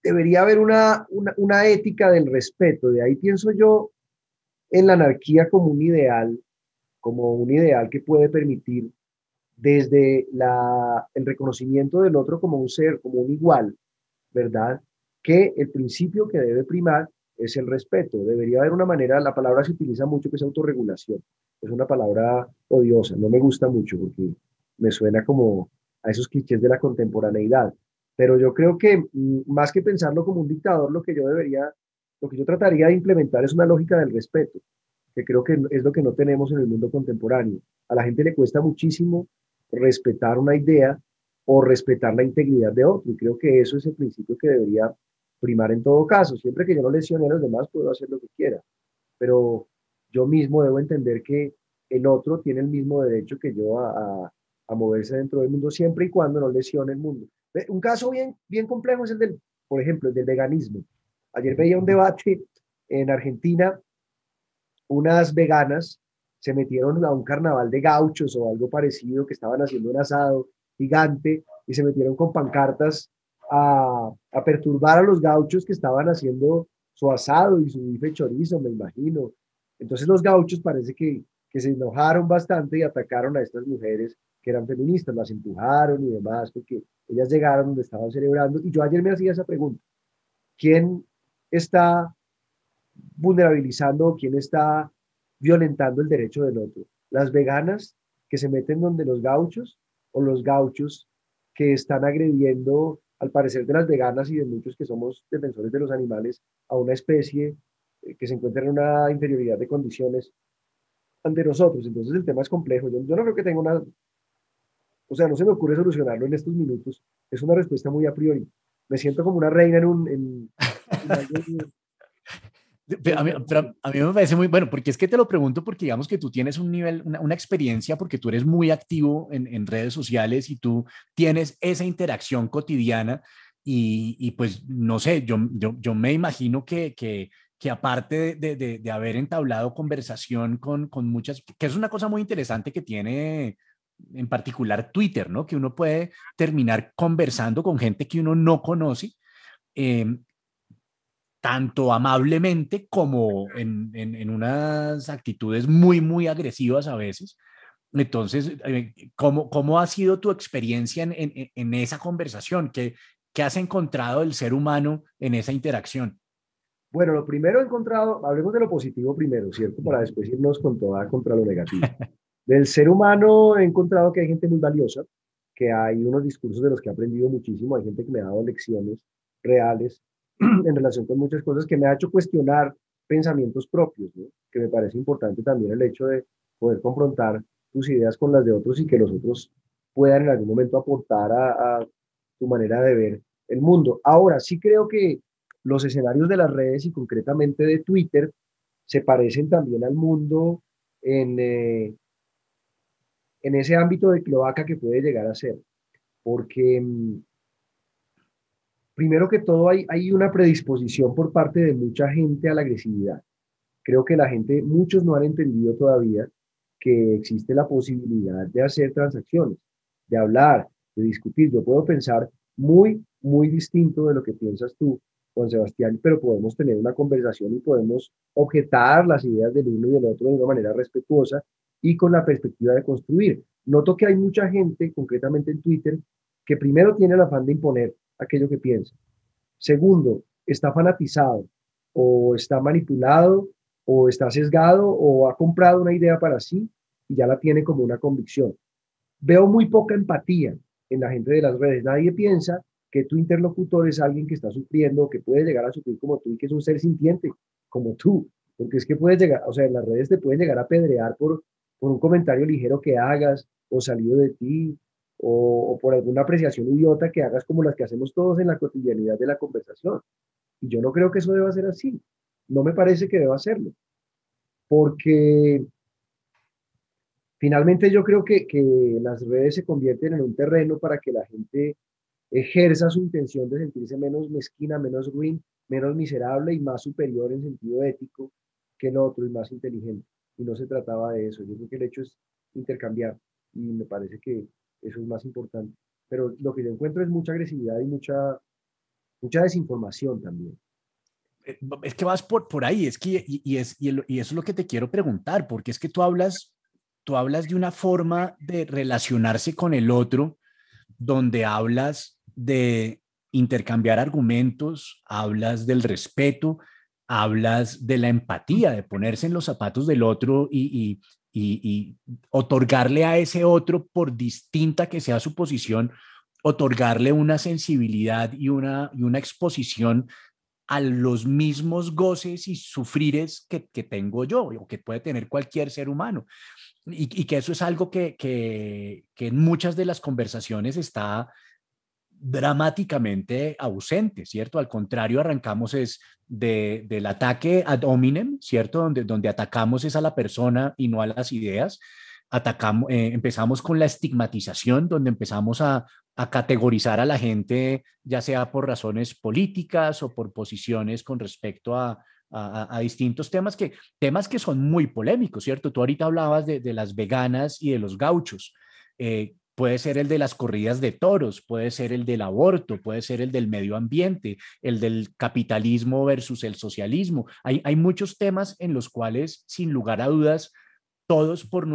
debería haber una ética del respeto. De ahí pienso yo en la anarquía como un ideal que puede permitir desde el reconocimiento del otro como un ser, como un igual, ¿verdad? Que el principio que debe primar es el respeto. Debería haber una manera, la palabra se utiliza mucho que es autorregulación. Es una palabra odiosa, no me gusta mucho porque me suena como a esos clichés de la contemporaneidad. Pero yo creo que más que pensarlo como un dictador, lo que yo trataría de implementar es una lógica del respeto, que creo que es lo que no tenemos en el mundo contemporáneo. A la gente le cuesta muchísimo respetar una idea o respetar la integridad de otro, y creo que eso es el principio que debería primar en todo caso. Siempre que yo no lesione a los demás, puedo hacer lo que quiera, pero yo mismo debo entender que el otro tiene el mismo derecho que yo a moverse dentro del mundo siempre y cuando no lesione el mundo. Un caso bien complejo es por ejemplo, el del veganismo. Ayer veía un debate en Argentina, unas veganas se metieron a un carnaval de gauchos o algo parecido, que estaban haciendo un asado gigante y se metieron con pancartas a perturbar a los gauchos que estaban haciendo su asado y su bife chorizo, me imagino. Entonces los gauchos parece que se enojaron bastante y atacaron a estas mujeres que eran feministas, las empujaron y demás, porque ellas llegaron donde estaban celebrando. Y yo ayer me hacía esa pregunta: ¿quién está vulnerabilizando o quién está violentando el derecho del otro? ¿Las veganas que se meten donde los gauchos, o los gauchos que están agrediendo, al parecer de las veganas y de muchos que somos defensores de los animales, a una especie que se encuentra en una inferioridad de condiciones ante nosotros? Entonces el tema es complejo. Yo no creo que tenga o sea, no se me ocurre solucionarlo en estos minutos. Es una respuesta muy a priori. Me siento como una reina en algo Pero a mí me parece muy bueno, porque es que te lo pregunto porque digamos que tú tienes un nivel, una experiencia, porque tú eres muy activo en redes sociales y tú tienes esa interacción cotidiana y pues no sé, yo me imagino que aparte de haber entablado conversación con muchas, que es una cosa muy interesante que tiene en particular Twitter, ¿no? Que uno puede terminar conversando con gente que uno no conoce. eh, Tanto amablemente como en unas actitudes muy, muy agresivas a veces. Entonces, ¿cómo ha sido tu experiencia en esa conversación? ¿Qué has encontrado del ser humano en esa interacción? Bueno, lo primero he encontrado, hablemos de lo positivo primero, ¿cierto? Para después irnos con toda contra lo negativo. Del ser humano he encontrado que hay gente muy valiosa, que hay unos discursos de los que he aprendido muchísimo, hay gente que me ha dado lecciones reales en relación con muchas cosas, que me ha hecho cuestionar pensamientos propios, ¿no? Que me parece importante también el hecho de poder confrontar tus ideas con las de otros y que los otros puedan en algún momento aportar a tu manera de ver el mundo. Ahora, sí creo que los escenarios de las redes y concretamente de Twitter se parecen también al mundo en, en ese ámbito de cloaca que puede llegar a ser, porque primero que todo hay una predisposición por parte de mucha gente a la agresividad. Creo que la gente, muchos no han entendido todavía que existe la posibilidad de hacer transacciones, de hablar, de discutir. Yo puedo pensar muy distinto de lo que piensas tú, Juan Sebastián, pero podemos tener una conversación y podemos objetar las ideas del uno y del otro de una manera respetuosa y con la perspectiva de construir. Noto que hay mucha gente, concretamente en Twitter, que primero tiene el afán de imponer aquello que piensa. Segundo, está fanatizado o está manipulado o está sesgado o ha comprado una idea para sí y ya la tiene como una convicción. Veo muy poca empatía en la gente de las redes. Nadie piensa que tu interlocutor es alguien que está sufriendo o que puede llegar a sufrir como tú y que es un ser sintiente como tú. Porque es que puedes llegar, o sea, en las redes te pueden llegar a pedrear por un comentario ligero que hagas o salido de ti o por alguna apreciación idiota que hagas como las que hacemos todos en la cotidianidad de la conversación. Y yo no creo que eso deba ser así. No me parece que deba hacerlo. Porque finalmente yo creo que las redes se convierten en un terreno para que la gente ejerza su intención de sentirse menos mezquina, menos ruin, menos miserable y más superior en sentido ético que el otro y más inteligente. Y no se trataba de eso. Yo creo que el hecho es intercambiar y me parece que eso es más importante. Pero lo que yo encuentro es mucha agresividad y mucha desinformación también. Es que vas por ahí, es que, y eso es lo que te quiero preguntar, porque es que tú hablas de una forma de relacionarse con el otro donde hablas de intercambiar argumentos, hablas del respeto, hablas de la empatía, de ponerse en los zapatos del otro y otorgarle a ese otro, por distinta que sea su posición, otorgarle una sensibilidad y una exposición a los mismos goces y sufrires que tengo yo o que puede tener cualquier ser humano. Y que eso es algo que en muchas de las conversaciones está dramáticamente ausente, ¿cierto? Al contrario, arrancamos es del ataque ad hominem, ¿cierto? Donde atacamos es a la persona y no a las ideas. Empezamos con la estigmatización, donde empezamos a categorizar a la gente, ya sea por razones políticas o por posiciones con respecto a distintos temas que son muy polémicos, ¿cierto? Tú ahorita hablabas de las veganas y de los gauchos. Puede ser el de las corridas de toros, puede ser el del aborto, puede ser el del medio ambiente, el del capitalismo versus el socialismo. Hay muchos temas en los cuales, sin lugar a dudas, todos por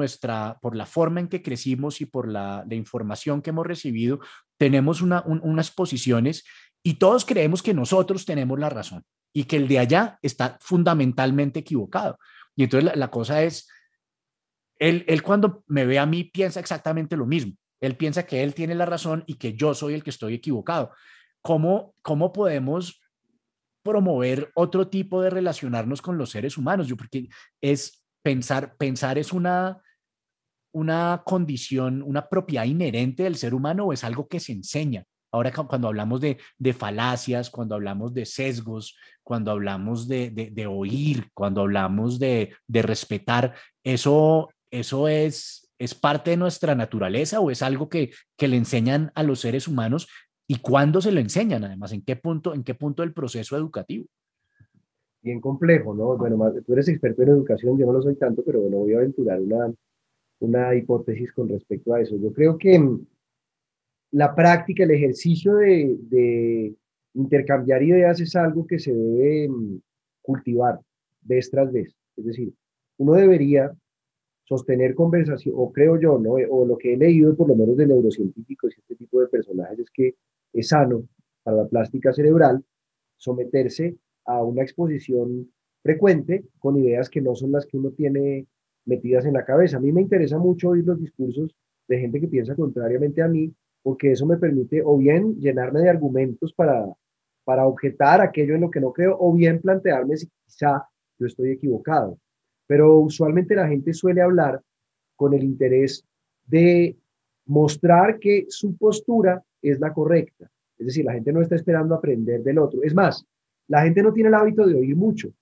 la forma en que crecimos y por la información que hemos recibido, tenemos unas posiciones y todos creemos que nosotros tenemos la razón y que el de allá está fundamentalmente equivocado. Y entonces la cosa es, él cuando me ve a mí piensa exactamente lo mismo. Él piensa que él tiene la razón y que yo soy el que estoy equivocado. ¿Cómo podemos promover otro tipo de relacionarnos con los seres humanos? Yo porque es pensar es una condición, una propiedad inherente del ser humano o es algo que se enseña. Ahora cuando hablamos de falacias, cuando hablamos de sesgos, cuando hablamos de oír, cuando hablamos de respetar, eso es parte de nuestra naturaleza o es algo que le enseñan a los seres humanos y cuándo se lo enseñan, además, en qué punto del proceso educativo. Bien complejo, ¿no? Bueno, tú eres experto en educación, yo no lo soy tanto, pero bueno, voy a aventurar una hipótesis con respecto a eso. Yo creo que la práctica, el ejercicio de intercambiar ideas es algo que se debe cultivar vez tras vez. Es decir, uno debería sostener conversación, o creo yo, ¿no? O lo que he leído por lo menos de neurocientíficos y este tipo de personajes es que es sano para la plástica cerebral someterse a una exposición frecuente con ideas que no son las que uno tiene metidas en la cabeza. A mí me interesa mucho oír los discursos de gente que piensa contrariamente a mí, porque eso me permite o bien llenarme de argumentos para objetar aquello en lo que no creo, o bien plantearme si quizá yo estoy equivocado. Pero usualmente la gente suele hablar con el interés de mostrar que su postura es la correcta. Es decir, la gente no está esperando aprender del otro. Es más, la gente no tiene el hábito de oír mucho.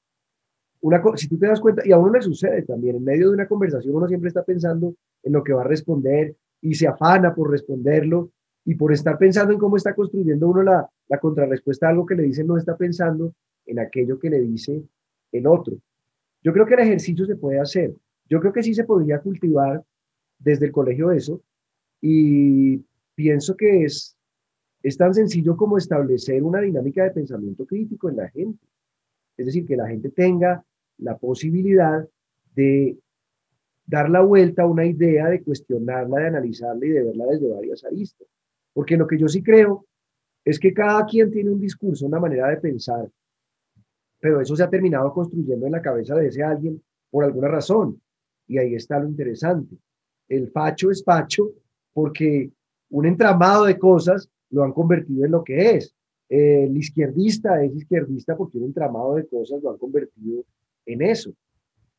Si tú te das cuenta, y a uno le sucede también, en medio de una conversación uno siempre está pensando en lo que va a responder y se afana por responderlo y por estar pensando en cómo está construyendo uno la contrarrespuesta a algo que le dicen, no está pensando en aquello que le dice el otro. Yo creo que el ejercicio se puede hacer. Yo creo que sí se podría cultivar desde el colegio eso y pienso que es tan sencillo como establecer una dinámica de pensamiento crítico en la gente. Es decir, que la gente tenga la posibilidad de dar la vuelta a una idea, de cuestionarla, de analizarla y de verla desde varias aristas. Porque lo que yo sí creo es que cada quien tiene un discurso, una manera de pensar, pero eso se ha terminado construyendo en la cabeza de ese alguien por alguna razón. Y ahí está lo interesante. El facho es facho porque un entramado de cosas lo han convertido en lo que es. El izquierdista es izquierdista porque un entramado de cosas lo han convertido en eso.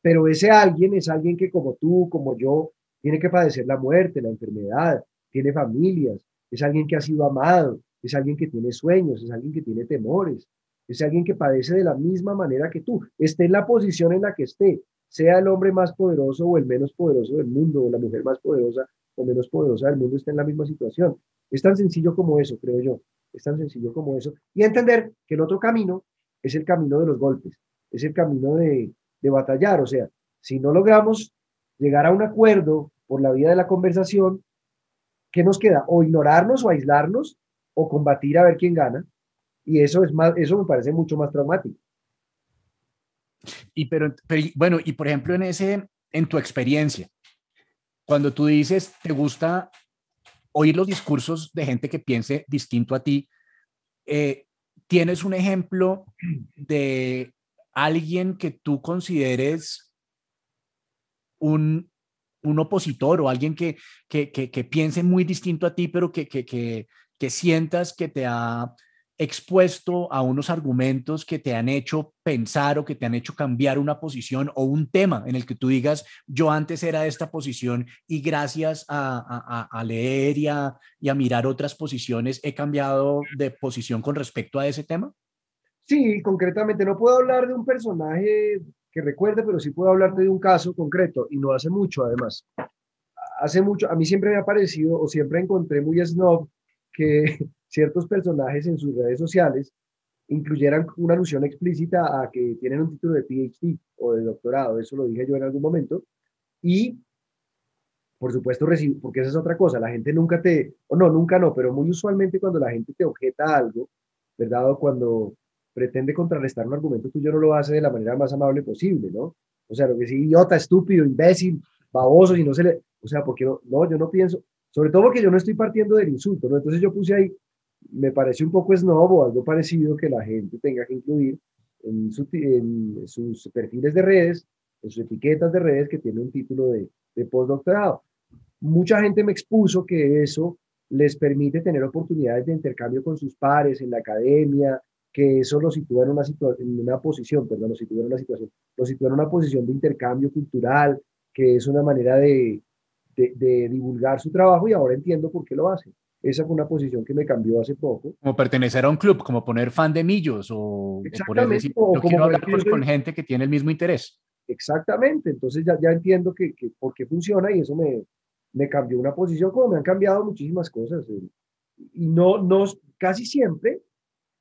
Pero ese alguien es alguien que como tú, como yo, tiene que padecer la muerte, la enfermedad, tiene familias, es alguien que ha sido amado, es alguien que tiene sueños, es alguien que tiene temores, es alguien que padece de la misma manera que tú, esté en la posición en la que esté, sea el hombre más poderoso o el menos poderoso del mundo, o la mujer más poderosa o menos poderosa del mundo, está en la misma situación. Es tan sencillo como eso, creo yo, es tan sencillo como eso. Y entender que el otro camino es el camino de los golpes, es el camino de batallar. O sea, si no logramos llegar a un acuerdo por la vía de la conversación, ¿qué nos queda? O ignorarnos o aislarnos o combatir a ver quién gana. Y eso es más, eso me parece mucho más traumático. Bueno, y por ejemplo, en tu experiencia, cuando tú dices, te gusta oír los discursos de gente que piense distinto a ti, eh, ¿tienes un ejemplo de alguien que tú consideres un opositor o alguien que piense muy distinto a ti, pero que sientas que te ha expuesto a unos argumentos que te han hecho pensar o que te han hecho cambiar una posición o un tema en el que tú digas, yo antes era de esta posición y gracias a leer y a mirar otras posiciones he cambiado de posición con respecto a ese tema? Sí, concretamente, no puedo hablar de un personaje que recuerde, pero sí puedo hablarte de un caso concreto, y no hace mucho, además. Hace mucho, a mí siempre me ha parecido, o siempre encontré muy snob, que ciertos personajes en sus redes sociales incluyeran una alusión explícita a que tienen un título de PhD o de doctorado, eso lo dije yo en algún momento, y por supuesto, porque esa es otra cosa, la gente nunca o no, nunca no, pero muy usualmente cuando la gente te objeta algo, ¿verdad? O cuando pretende contrarrestar un argumento tuyo no lo hace de la manera más amable posible, ¿no? O sea, lo que sí, idiota, estúpido, imbécil, baboso, si no se le, o sea, porque no, no, yo no pienso, sobre todo porque yo no estoy partiendo del insulto, ¿no? Entonces yo puse ahí, me parece un poco snob o algo parecido que la gente tenga que incluir en sus perfiles de redes, en sus etiquetas de redes que tiene un título de postdoctorado. Mucha gente me expuso que eso les permite tener oportunidades de intercambio con sus pares en la academia, que eso lo sitúa en una posición, perdón, lo sitúa en una situación, lo sitúa en una posición de intercambio cultural, que es una manera de divulgar su trabajo y ahora entiendo por qué lo hace. Esa fue una posición que me cambió hace poco. Como pertenecer a un club, como poner fan de Millos o por Exactamente, decir, o yo como quiero por hablar ejemplo, yo con soy gente que tiene el mismo interés. exactamente, entonces ya entiendo por qué funciona y eso me cambió una posición, como me han cambiado muchísimas cosas. Y no, casi siempre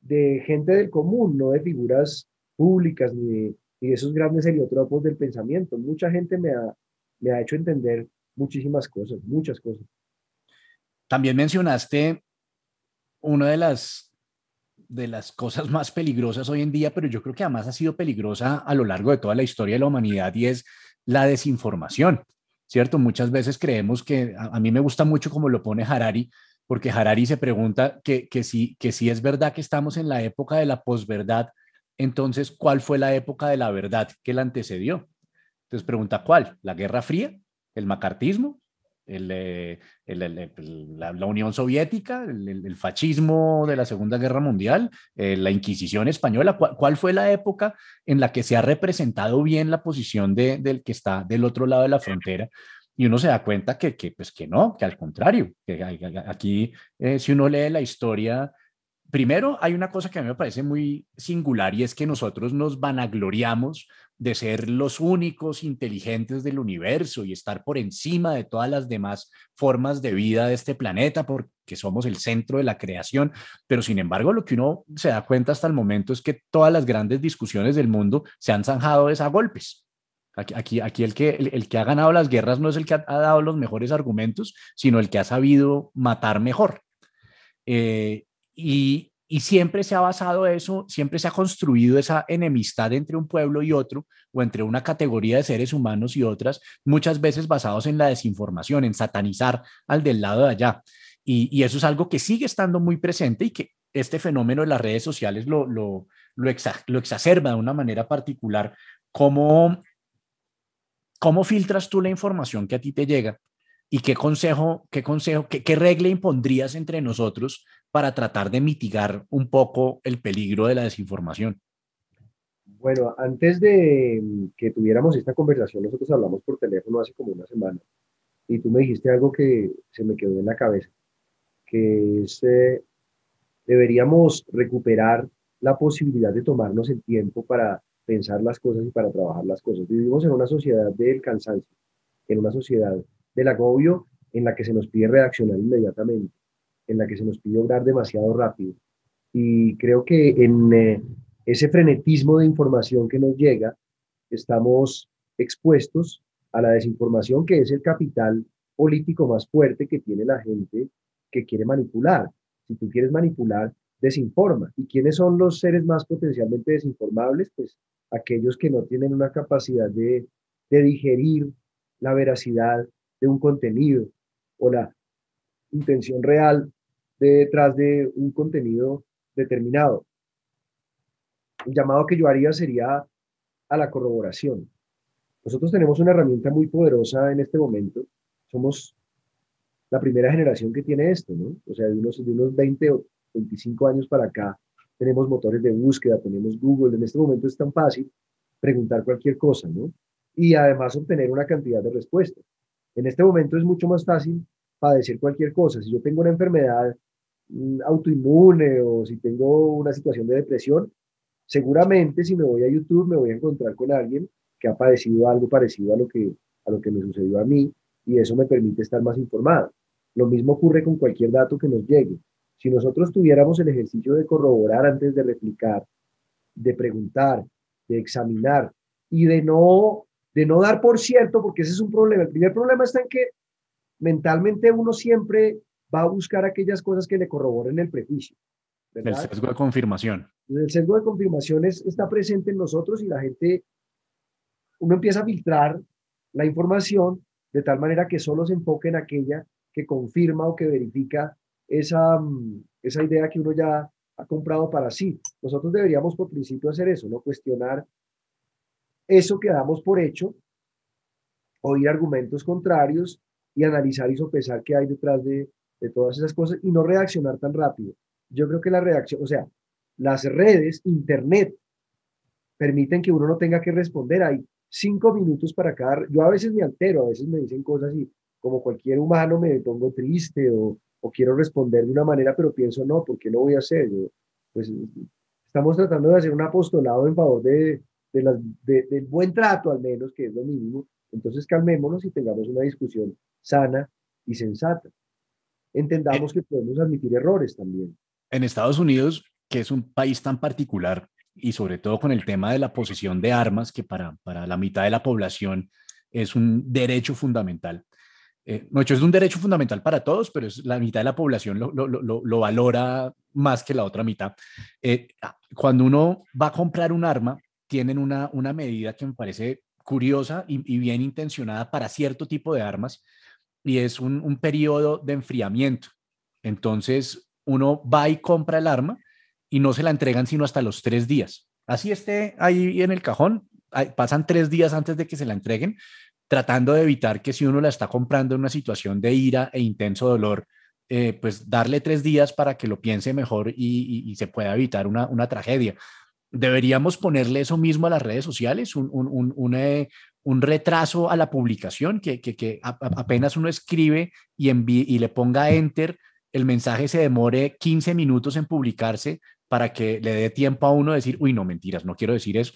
de gente del común, no de figuras públicas ni de esos grandes heliotropos del pensamiento. Mucha gente me ha hecho entender muchísimas cosas, muchas cosas. También mencionaste una de las cosas más peligrosas hoy en día, pero yo creo que además ha sido peligrosa a lo largo de toda la historia de la humanidad y es la desinformación, ¿cierto? Muchas veces creemos que, a mí me gusta mucho como lo pone Harari, porque Harari se pregunta que si es verdad que estamos en la época de la posverdad, entonces, ¿cuál fue la época de la verdad que la antecedió? Entonces pregunta, ¿cuál? ¿La Guerra Fría? ¿El macartismo? La Unión Soviética, el fascismo de la Segunda Guerra Mundial, la Inquisición española. ¿Cuál fue la época en la que se ha representado bien la posición del que está del otro lado de la frontera? Y uno se da cuenta pues que no, que al contrario, que aquí si uno lee la historia, primero hay una cosa que a mí me parece muy singular y es que nosotros nos vanagloriamos de ser los únicos inteligentes del universo y estar por encima de todas las demás formas de vida de este planeta porque somos el centro de la creación, pero sin embargo lo que uno se da cuenta hasta el momento es que todas las grandes discusiones del mundo se han zanjado a golpes. Aquí el que ha ganado las guerras no es el que ha dado los mejores argumentos, sino el que ha sabido matar mejor. Y siempre se ha basado eso, siempre se ha construido esa enemistad entre un pueblo y otro, o entre una categoría de seres humanos y otras, muchas veces basados en la desinformación, en satanizar al del lado de allá. Y eso es algo que sigue estando muy presente y que este fenómeno de las redes sociales lo exacerba de una manera particular. ¿Cómo, ¿Cómo filtras tú la información que a ti te llega? ¿Y qué regla impondrías entre nosotros para tratar de mitigar un poco el peligro de la desinformación? Bueno, antes de que tuviéramos esta conversación, nosotros hablamos por teléfono hace como una semana y tú me dijiste algo que se me quedó en la cabeza, que es, deberíamos recuperar la posibilidad de tomarnos el tiempo para pensar las cosas y para trabajar las cosas. Vivimos en una sociedad del cansancio, en una sociedad del agobio en la que se nos pide reaccionar inmediatamente, en la que se nos pide obrar demasiado rápido. Y creo que en ese frenetismo de información que nos llega, estamos expuestos a la desinformación, que es el capital político más fuerte que tiene la gente que quiere manipular. Si tú quieres manipular, desinforma. ¿Y quiénes son los seres más potencialmente desinformables? Pues aquellos que no tienen una capacidad de digerir la veracidad de un contenido o la intención real detrás de un contenido determinado. El llamado que yo haría sería a la corroboración. Nosotros tenemos una herramienta muy poderosa en este momento. Somos la primera generación que tiene esto, ¿no? O sea, de unos 20 o 25 años para acá, tenemos motores de búsqueda, tenemos Google. En este momento es tan fácil preguntar cualquier cosa, ¿no? Y además obtener una cantidad de respuestas. En este momento es mucho más fácil padecer cualquier cosa. Si yo tengo una enfermedad autoinmune o si tengo una situación de depresión, seguramente si me voy a YouTube me voy a encontrar con alguien que ha padecido algo parecido a lo que me sucedió a mí y eso me permite estar más informado. Lo mismo ocurre con cualquier dato que nos llegue. Si nosotros tuviéramos el ejercicio de corroborar antes de replicar, de preguntar, de examinar y de no dar por cierto, porque ese es un problema. El primer problema está en que mentalmente uno siempre va a buscar aquellas cosas que le corroboren el prejuicio, El ¿verdad? sesgo de confirmación. Entonces, el sesgo de confirmación está presente en nosotros y la gente, uno empieza a filtrar la información de tal manera que solo se enfoque en aquella que confirma o que verifica esa idea que uno ya ha comprado para sí. Nosotros deberíamos por principio hacer eso, ¿no? Cuestionar eso que damos por hecho, oír argumentos contrarios y analizar y sopesar qué hay detrás de todas esas cosas y no reaccionar tan rápido. Yo creo que la reacción, o sea, las redes, internet, permiten que uno no tenga que responder. Hay 5 minutos para cada. Yo a veces me altero, a veces me dicen cosas y como cualquier humano me pongo triste o quiero responder de una manera, pero pienso, no, ¿por qué lo voy a hacer? Yo, pues estamos tratando de hacer un apostolado en favor del buen trato, al menos, que es lo mínimo. Entonces calmémonos y tengamos una discusión sana y sensata. Eh, Entendamos que podemos admitir errores también. En Estados Unidos, que es un país tan particular y sobre todo con el tema de la posesión de armas, que para la mitad de la población es un derecho fundamental. No, hecho, es un derecho fundamental para todos, pero es la mitad de la población lo valora más que la otra mitad. Cuando uno va a comprar un arma, tienen una medida que me parece curiosa y bien intencionada para cierto tipo de armas, y es un periodo de enfriamiento. Entonces, uno va y compra el arma y no se la entregan sino hasta los 3 días. Así esté ahí en el cajón, pasan 3 días antes de que se la entreguen, tratando de evitar que si uno la está comprando en una situación de ira e intenso dolor, pues darle 3 días para que lo piense mejor y se pueda evitar una tragedia. Deberíamos ponerle eso mismo a las redes sociales, un retraso a la publicación, que apenas uno escribe y le ponga enter, el mensaje se demore 15 minutos en publicarse para que le dé tiempo a uno de decir, uy, no, mentiras, no quiero decir eso.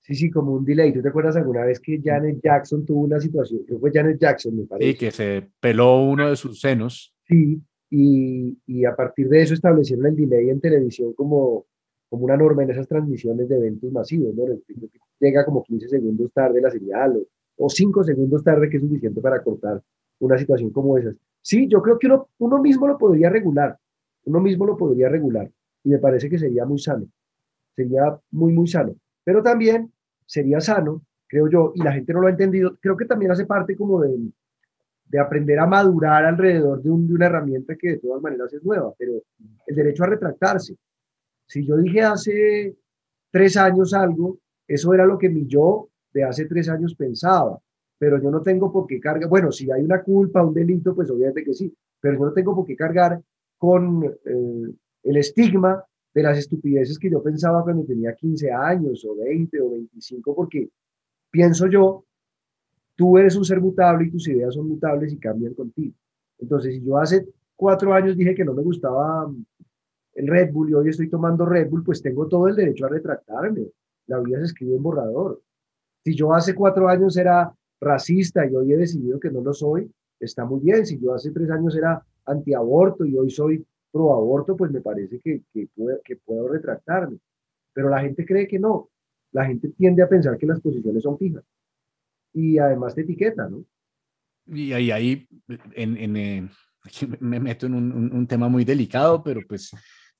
Sí, sí, como un delay. ¿Tú te acuerdas alguna vez que Janet Jackson tuvo una situación? Creo que fue Janet Jackson, me Sí, parece. que se peló uno de sus senos. Sí, y a partir de eso establecieron el delay en televisión como una norma en esas transmisiones de eventos masivos, ¿no? Llega como 15 segundos tarde la señal o 5 segundos tarde, que es suficiente para cortar una situación como esas. Sí, yo creo que uno mismo lo podría regular, uno mismo lo podría regular, y me parece que sería muy sano, sería muy, muy sano. Pero también sería sano, creo yo, y la gente no lo ha entendido, creo que también hace parte como de aprender a madurar alrededor de una herramienta que de todas maneras es nueva, pero el derecho a retractarse. Si yo dije hace 3 años algo, eso era lo que mi yo de hace 3 años pensaba, pero yo no tengo por qué cargar, bueno, si hay una culpa, un delito, pues obviamente que sí, pero yo no tengo por qué cargar con el estigma de las estupideces que yo pensaba cuando tenía 15 años o 20 o 25, porque pienso yo, tú eres un ser mutable y tus ideas son mutables y cambian contigo. Entonces, si yo hace 4 años dije que no me gustaba el Red Bull y hoy estoy tomando Red Bull, pues tengo todo el derecho a retractarme. La vida se escribe en borrador. Si yo hace 4 años era racista y hoy he decidido que no lo soy, está muy bien. Si yo hace 3 años era antiaborto y hoy soy pro aborto, pues me parece que puedo retractarme. Pero la gente cree que no. La gente tiende a pensar que las posiciones son fijas y además te etiqueta, ¿no? Y ahí aquí me meto en un tema muy delicado, pero pues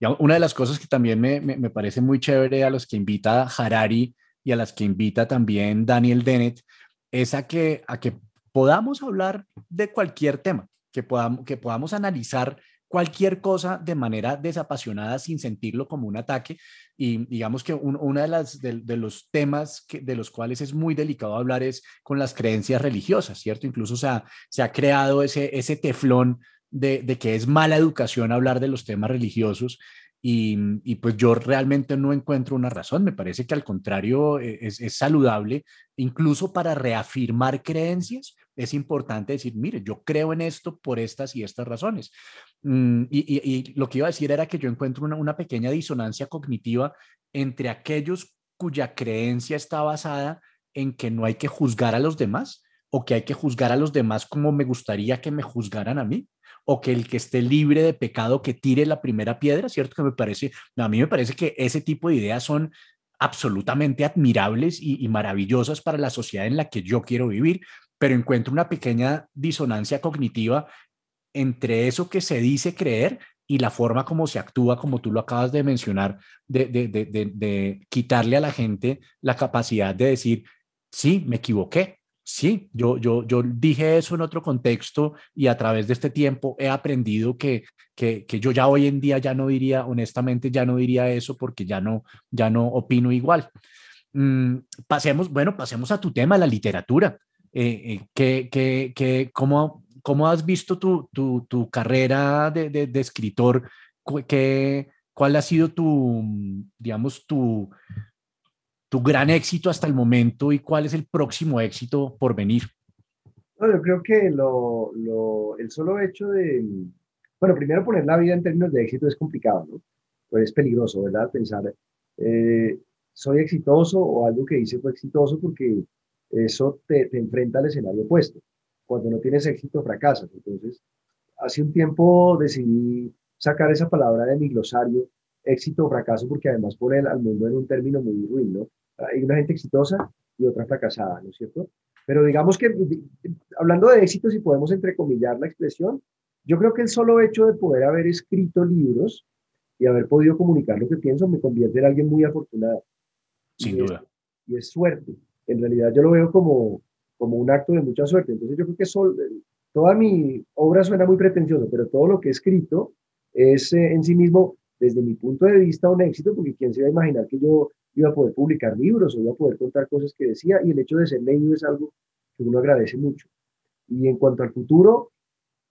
ya una de las cosas que también me parece muy chévere a los que invita Harari y a las que invita también Daniel Dennett es a que podamos hablar de cualquier tema, que podamos analizar cualquier cosa de manera desapasionada sin sentirlo como un ataque. Y digamos que una de los temas de los cuales es muy delicado hablar es con las creencias religiosas, ¿cierto? Incluso se ha creado ese teflón de que es mala educación hablar de los temas religiosos. Y pues yo realmente no encuentro una razón, me parece que al contrario es saludable, incluso para reafirmar creencias, es importante decir, mire, yo creo en esto por estas y estas razones. Y lo que iba a decir era que yo encuentro una pequeña disonancia cognitiva entre aquellos cuya creencia está basada en que no hay que juzgar a los demás o que hay que juzgar a los demás como me gustaría que me juzgaran a mí, o que el que esté libre de pecado que tire la primera piedra, ¿cierto? Que me parece, a mí me parece que ese tipo de ideas son absolutamente admirables y maravillosas para la sociedad en la que yo quiero vivir, pero encuentro una pequeña disonancia cognitiva entre eso que se dice creer y la forma como se actúa, como tú lo acabas de mencionar, de quitarle a la gente la capacidad de decir, sí, me equivoqué. Sí, yo dije eso en otro contexto y a través de este tiempo he aprendido que yo ya hoy en día ya no diría, honestamente, ya no diría eso porque ya no opino igual. Pasemos a tu tema, la literatura. ¿Cómo has visto tu carrera de escritor? ¿Cuál ha sido digamos, tu gran éxito hasta el momento y cuál es el próximo éxito por venir? No, yo creo que el solo hecho de, bueno, primero poner la vida en términos de éxito es complicado, ¿no? Pues es peligroso, ¿verdad? Pensar, eh, soy exitoso o algo que hice fue exitoso porque eso te enfrenta al escenario opuesto. Cuando no tienes éxito, fracasas. Entonces, hace un tiempo decidí sacar esa palabra de mi glosario, éxito o fracaso, porque además pone al mundo en un término muy ruin, ¿no? Hay una gente exitosa y otra fracasada, ¿no es cierto? Pero digamos que, hablando de éxito, si podemos entrecomillar la expresión, yo creo que el solo hecho de poder haber escrito libros y haber podido comunicar lo que pienso me convierte en alguien muy afortunado. Sin Y es, duda. y es suerte. En realidad yo lo veo como un acto de mucha suerte. Entonces yo creo que toda mi obra suena muy pretencioso, pero todo lo que he escrito es en sí mismo, desde mi punto de vista, un éxito, porque quién se iba a imaginar que yo iba a poder publicar libros o iba a poder contar cosas que decía, y el hecho de ser leído es algo que uno agradece mucho. Y en cuanto al futuro,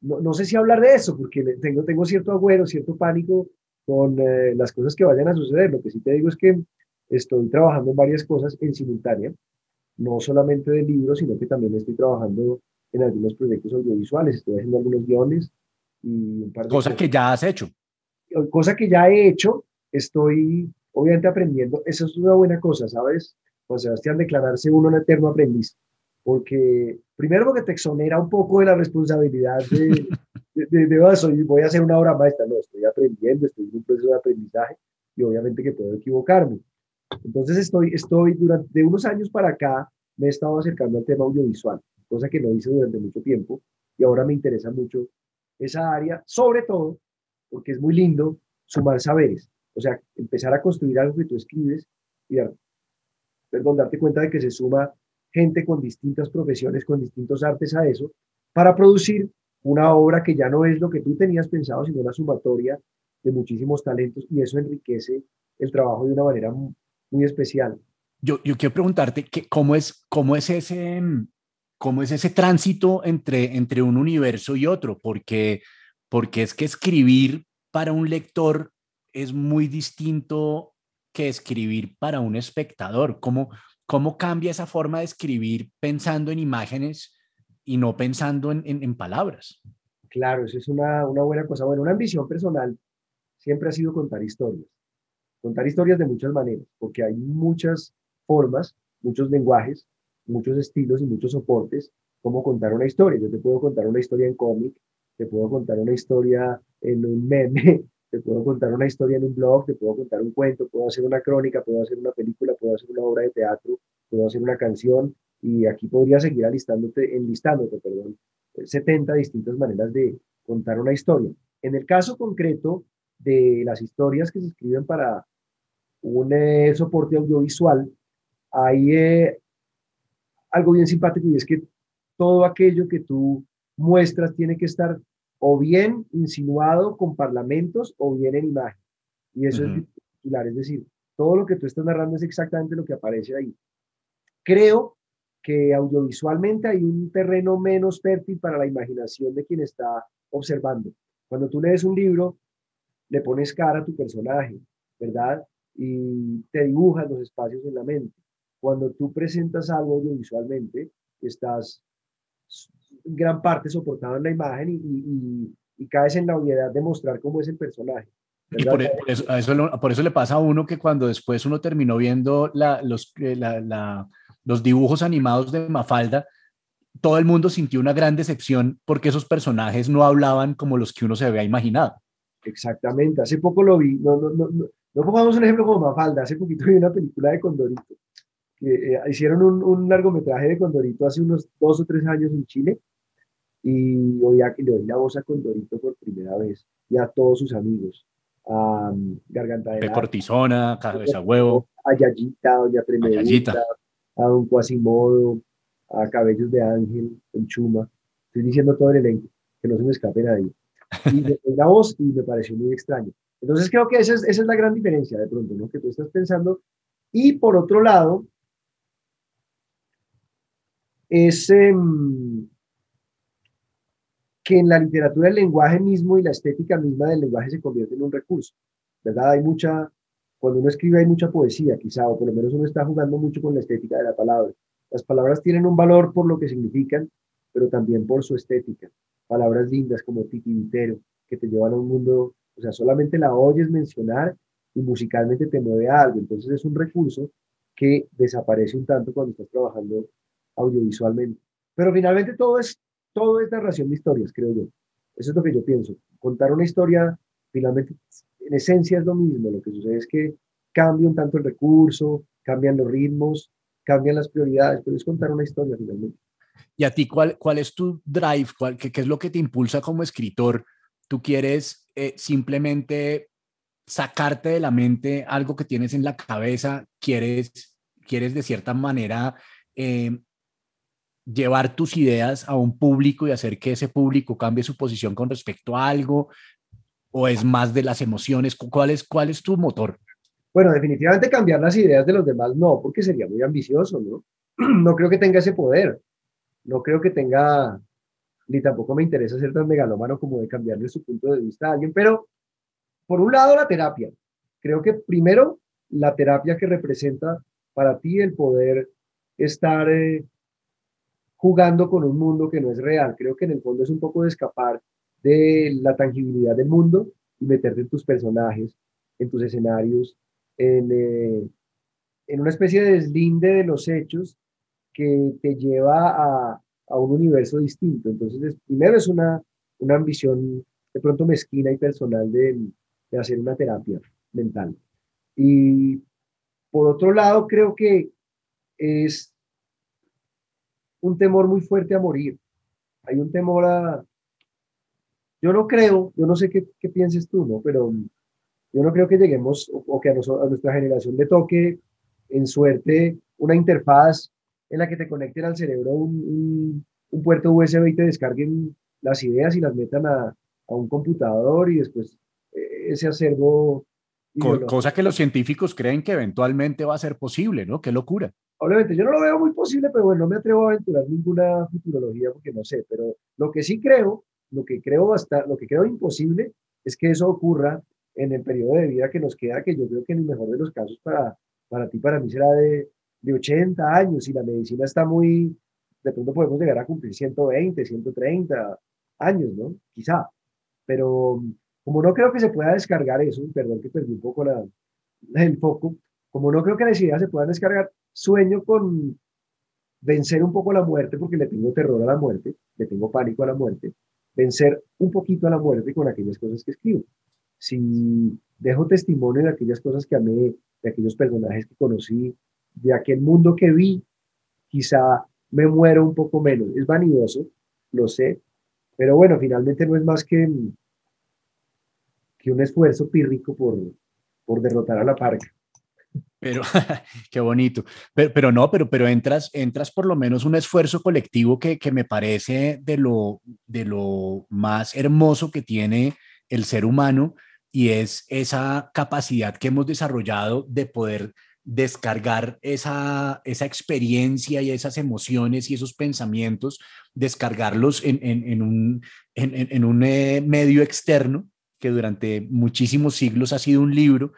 no sé si hablar de eso, porque tengo cierto agüero, cierto pánico con las cosas que vayan a suceder. Lo que sí te digo es que estoy trabajando en varias cosas en simultánea, no solamente de libros, sino que también estoy trabajando en algunos proyectos audiovisuales, estoy haciendo algunos guiones y un par de Cosa cosas. que ya has hecho. Cosa que ya he hecho, estoy obviamente aprendiendo. Eso es una buena cosa, ¿sabes? Juan Sebastián, declararse uno un eterno aprendiz. Porque, primero, porque te exonera un poco de la responsabilidad voy a hacer una obra maestra. No, estoy aprendiendo, estoy en un proceso de aprendizaje y obviamente que puedo equivocarme. Entonces, durante unos años para acá, me he estado acercando al tema audiovisual, cosa que no hice durante mucho tiempo y ahora me interesa mucho esa área, sobre todo porque es muy lindo sumar saberes, o sea, empezar a construir algo que tú escribes y darte cuenta de que se suma gente con distintas profesiones, con distintos artes a eso, para producir una obra que ya no es lo que tú tenías pensado, sino una sumatoria de muchísimos talentos y eso enriquece el trabajo de una manera muy especial. Yo quiero preguntarte cómo es ese tránsito entre un universo y otro, porque es que escribir para un lector es muy distinto que escribir para un espectador. ¿Cómo cambia esa forma de escribir pensando en imágenes y no pensando en palabras? Claro, eso es una buena cosa. Bueno, una ambición personal siempre ha sido contar historias de muchas maneras, porque hay muchas formas, muchos lenguajes, muchos estilos y muchos soportes, como contar una historia. Yo te puedo contar una historia en cómic, te puedo contar una historia en un meme, te puedo contar una historia en un blog, te puedo contar un cuento, puedo hacer una crónica, puedo hacer una película, puedo hacer una obra de teatro, puedo hacer una canción, y aquí podría seguir enlistándote, perdón, 70 distintas maneras de contar una historia. En el caso concreto de las historias que se escriben para un soporte audiovisual, hay algo bien simpático y es que todo aquello que tú muestras tiene que estar o bien insinuado con parlamentos o bien en imagen. Y eso es Ujú. titular, es decir, todo lo que tú estás narrando es exactamente lo que aparece ahí. Creo que audiovisualmente hay un terreno menos fértil para la imaginación de quien está observando. Cuando tú lees un libro, le pones cara a tu personaje, ¿verdad? Y te dibujas los espacios en la mente. Cuando tú presentas algo audiovisualmente, estás en gran parte soportado en la imagen y caes en la obviedad de mostrar cómo es el personaje, Y ¿verdad? por eso, por eso le pasa a uno que cuando después uno terminó viendo los dibujos animados de Mafalda, todo el mundo sintió una gran decepción porque esos personajes no hablaban como los que uno se había imaginado. Exactamente, hace poco lo vi, no pongamos un ejemplo como Mafalda, hace poquito vi una película de Condorito, que hicieron un largometraje de Condorito hace unos 2 o 3 años en Chile, y oía que le oí la voz a Condorito por primera vez, y a todos sus amigos, a Garganta de De Lata, cortisona, cabeza huevo, a Yayita, a Doña ayayita. Tremebunda, a Don Quasimodo, a Cabellos de Ángel, Don Chuma, estoy diciendo todo el elenco, que no se me escape nadie. Y le oí la voz y me pareció muy extraño. Entonces creo que esa es la gran diferencia de pronto, ¿no? Que tú estás pensando. Y por otro lado, es que en la literatura el lenguaje mismo y la estética misma del lenguaje se convierte en un recurso, ¿verdad? Cuando uno escribe hay mucha poesía, quizá, o por lo menos uno está jugando mucho con la estética de la palabra. Las palabras tienen un valor por lo que significan, pero también por su estética. Palabras lindas como titiritero, que te llevan a un mundo, o sea, solamente la oyes mencionar y musicalmente te mueve a algo. Entonces es un recurso que desaparece un tanto cuando estás trabajando audiovisualmente. Pero finalmente todo es narración de historias, creo yo. Eso es lo que yo pienso. Contar una historia, finalmente, en esencia es lo mismo. Lo que sucede es que cambia un tanto el recurso, cambian los ritmos, cambian las prioridades, pero es contar una historia finalmente. ¿Y a ti cuál es tu drive? Qué es lo que te impulsa como escritor? ¿Tú quieres simplemente sacarte de la mente algo que tienes en la cabeza? ¿Quieres de cierta manera eh, llevar tus ideas a un público y hacer que ese público cambie su posición con respecto a algo? ¿O es más de las emociones? Cuál es tu motor? Bueno, definitivamente cambiar las ideas de los demás no, porque sería muy ambicioso, ¿no? No creo que tenga ese poder, no creo que tenga, ni tampoco me interesa ser tan megalómano como de cambiarle su punto de vista a alguien, pero por un lado la terapia. Creo que primero la terapia que representa para ti el poder estar jugando con un mundo que no es real. Creo que en el fondo es un poco de escapar de la tangibilidad del mundo y meterte en tus personajes, en tus escenarios, en, eh, en una especie de deslinde de los hechos que te lleva a un universo distinto. Entonces, primero es una ambición de pronto mezquina y personal de hacer una terapia mental. Y por otro lado, creo que es un temor muy fuerte a morir. Hay un temor yo no creo, yo no sé qué pienses tú, ¿no? Pero yo no creo que lleguemos o que a nuestra generación le toque en suerte una interfaz en la que te conecten al cerebro un puerto USB y te descarguen las ideas y las metan a un computador y después ese acervo ideológico. Cosa que los científicos creen que eventualmente va a ser posible, ¿no? Qué locura. Obviamente, yo no lo veo muy posible, pero bueno, no me atrevo a aventurar ninguna futurología porque no sé, pero lo que sí creo, lo que creo imposible es que eso ocurra en el periodo de vida que nos queda, que yo creo que en el mejor de los casos para ti, para mí será de 80 años y la medicina está de pronto podemos llegar a cumplir 120, 130 años, ¿no? Quizá, pero como no creo que se pueda descargar eso, perdón que perdí un poco el foco, como no creo que las ideas se puedan descargar, sueño con vencer un poco la muerte, porque le tengo terror a la muerte, le tengo pánico a la muerte, vencer un poquito a la muerte con aquellas cosas que escribo. Si dejo testimonio de aquellas cosas que amé, de aquellos personajes que conocí, de aquel mundo que vi, quizá me muero un poco menos. Es vanidoso, lo sé, pero bueno, finalmente no es más que un esfuerzo pírrico por derrotar a la parca. Pero qué bonito. Pero no, pero entras por lo menos un esfuerzo colectivo que me parece de lo más hermoso que tiene el ser humano y es esa capacidad que hemos desarrollado de poder descargar esa experiencia y esas emociones y esos pensamientos, descargarlos en un medio externo que durante muchísimos siglos ha sido un libro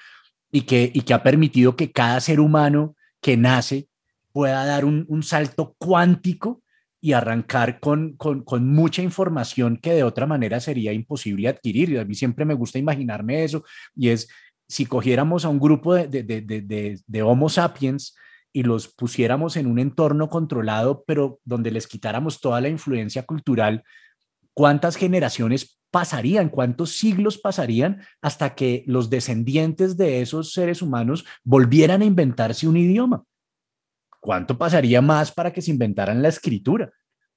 y que ha permitido que cada ser humano que nace pueda dar un salto cuántico y arrancar con mucha información que de otra manera sería imposible adquirir. Y a mí siempre me gusta imaginarme eso, y es si cogiéramos a un grupo de Homo sapiens y los pusiéramos en un entorno controlado, pero donde les quitáramos toda la influencia cultural, ¿cuántas generaciones pasarían? ¿Cuántos siglos pasarían hasta que los descendientes de esos seres humanos volvieran a inventarse un idioma? ¿Cuánto pasaría más para que se inventaran la escritura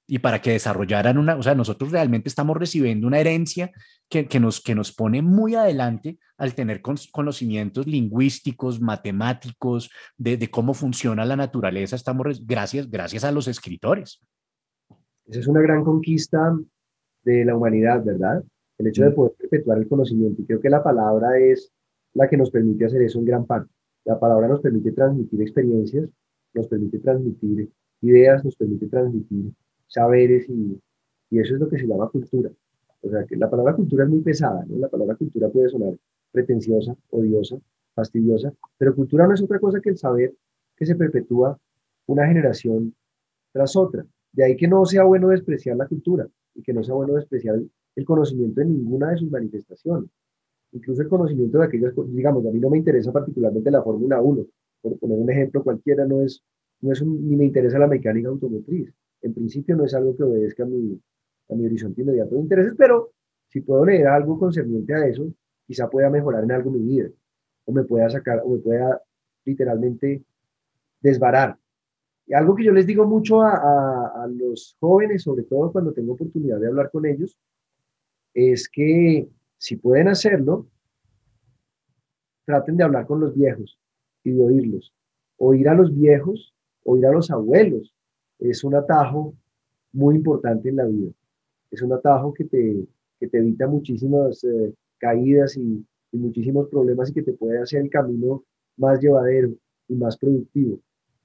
y para que desarrollaran una, o sea, nosotros realmente estamos recibiendo una herencia que nos pone muy adelante al tener conocimientos lingüísticos, matemáticos, de cómo funciona la naturaleza, estamos gracias a los escritores. Esa es una gran conquista de la humanidad, ¿verdad? El hecho de Mm. poder perpetuar el conocimiento. Y creo que la palabra es la que nos permite hacer eso en gran parte. La palabra nos permite transmitir experiencias, nos permite transmitir ideas, nos permite transmitir saberes y eso es lo que se llama cultura. O sea, que la palabra cultura es muy pesada, ¿no? La palabra cultura puede sonar pretenciosa, odiosa, fastidiosa, pero cultura no es otra cosa que el saber que se perpetúa una generación tras otra. De ahí que no sea bueno despreciar la cultura y que no sea bueno despreciar el conocimiento de ninguna de sus manifestaciones. Incluso el conocimiento de aquellas cosas, digamos, a mí no me interesa particularmente la Fórmula 1, por poner un ejemplo cualquiera, ni me interesa la mecánica automotriz. En principio no es algo que obedezca a mi horizonte inmediato de intereses, pero si puedo leer algo concerniente a eso, quizá pueda mejorar en algo mi vida, o me pueda sacar, o me pueda literalmente desbarar. Y algo que yo les digo mucho a los jóvenes, sobre todo cuando tengo oportunidad de hablar con ellos, es que si pueden hacerlo, traten de hablar con los viejos y de oírlos. Oír a los viejos, oír a los abuelos, es un atajo muy importante en la vida. Es un atajo que te evita muchísimas caídas y muchísimos problemas y que te puede hacer el camino más llevadero y más productivo.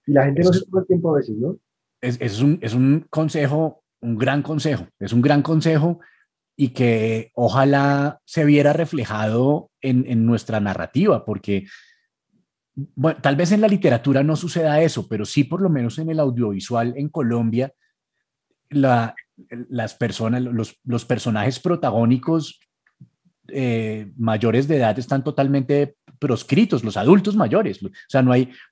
Y la gente no se Eso toma el tiempo a veces, ¿no? es un consejo, un gran consejo, es un gran consejo y que ojalá se viera reflejado en nuestra narrativa, porque bueno, tal vez en la literatura no suceda eso, pero sí por lo menos en el audiovisual en Colombia, la, las personas, los personajes protagónicos mayores de edad están totalmente proscritos, los adultos mayores. O sea,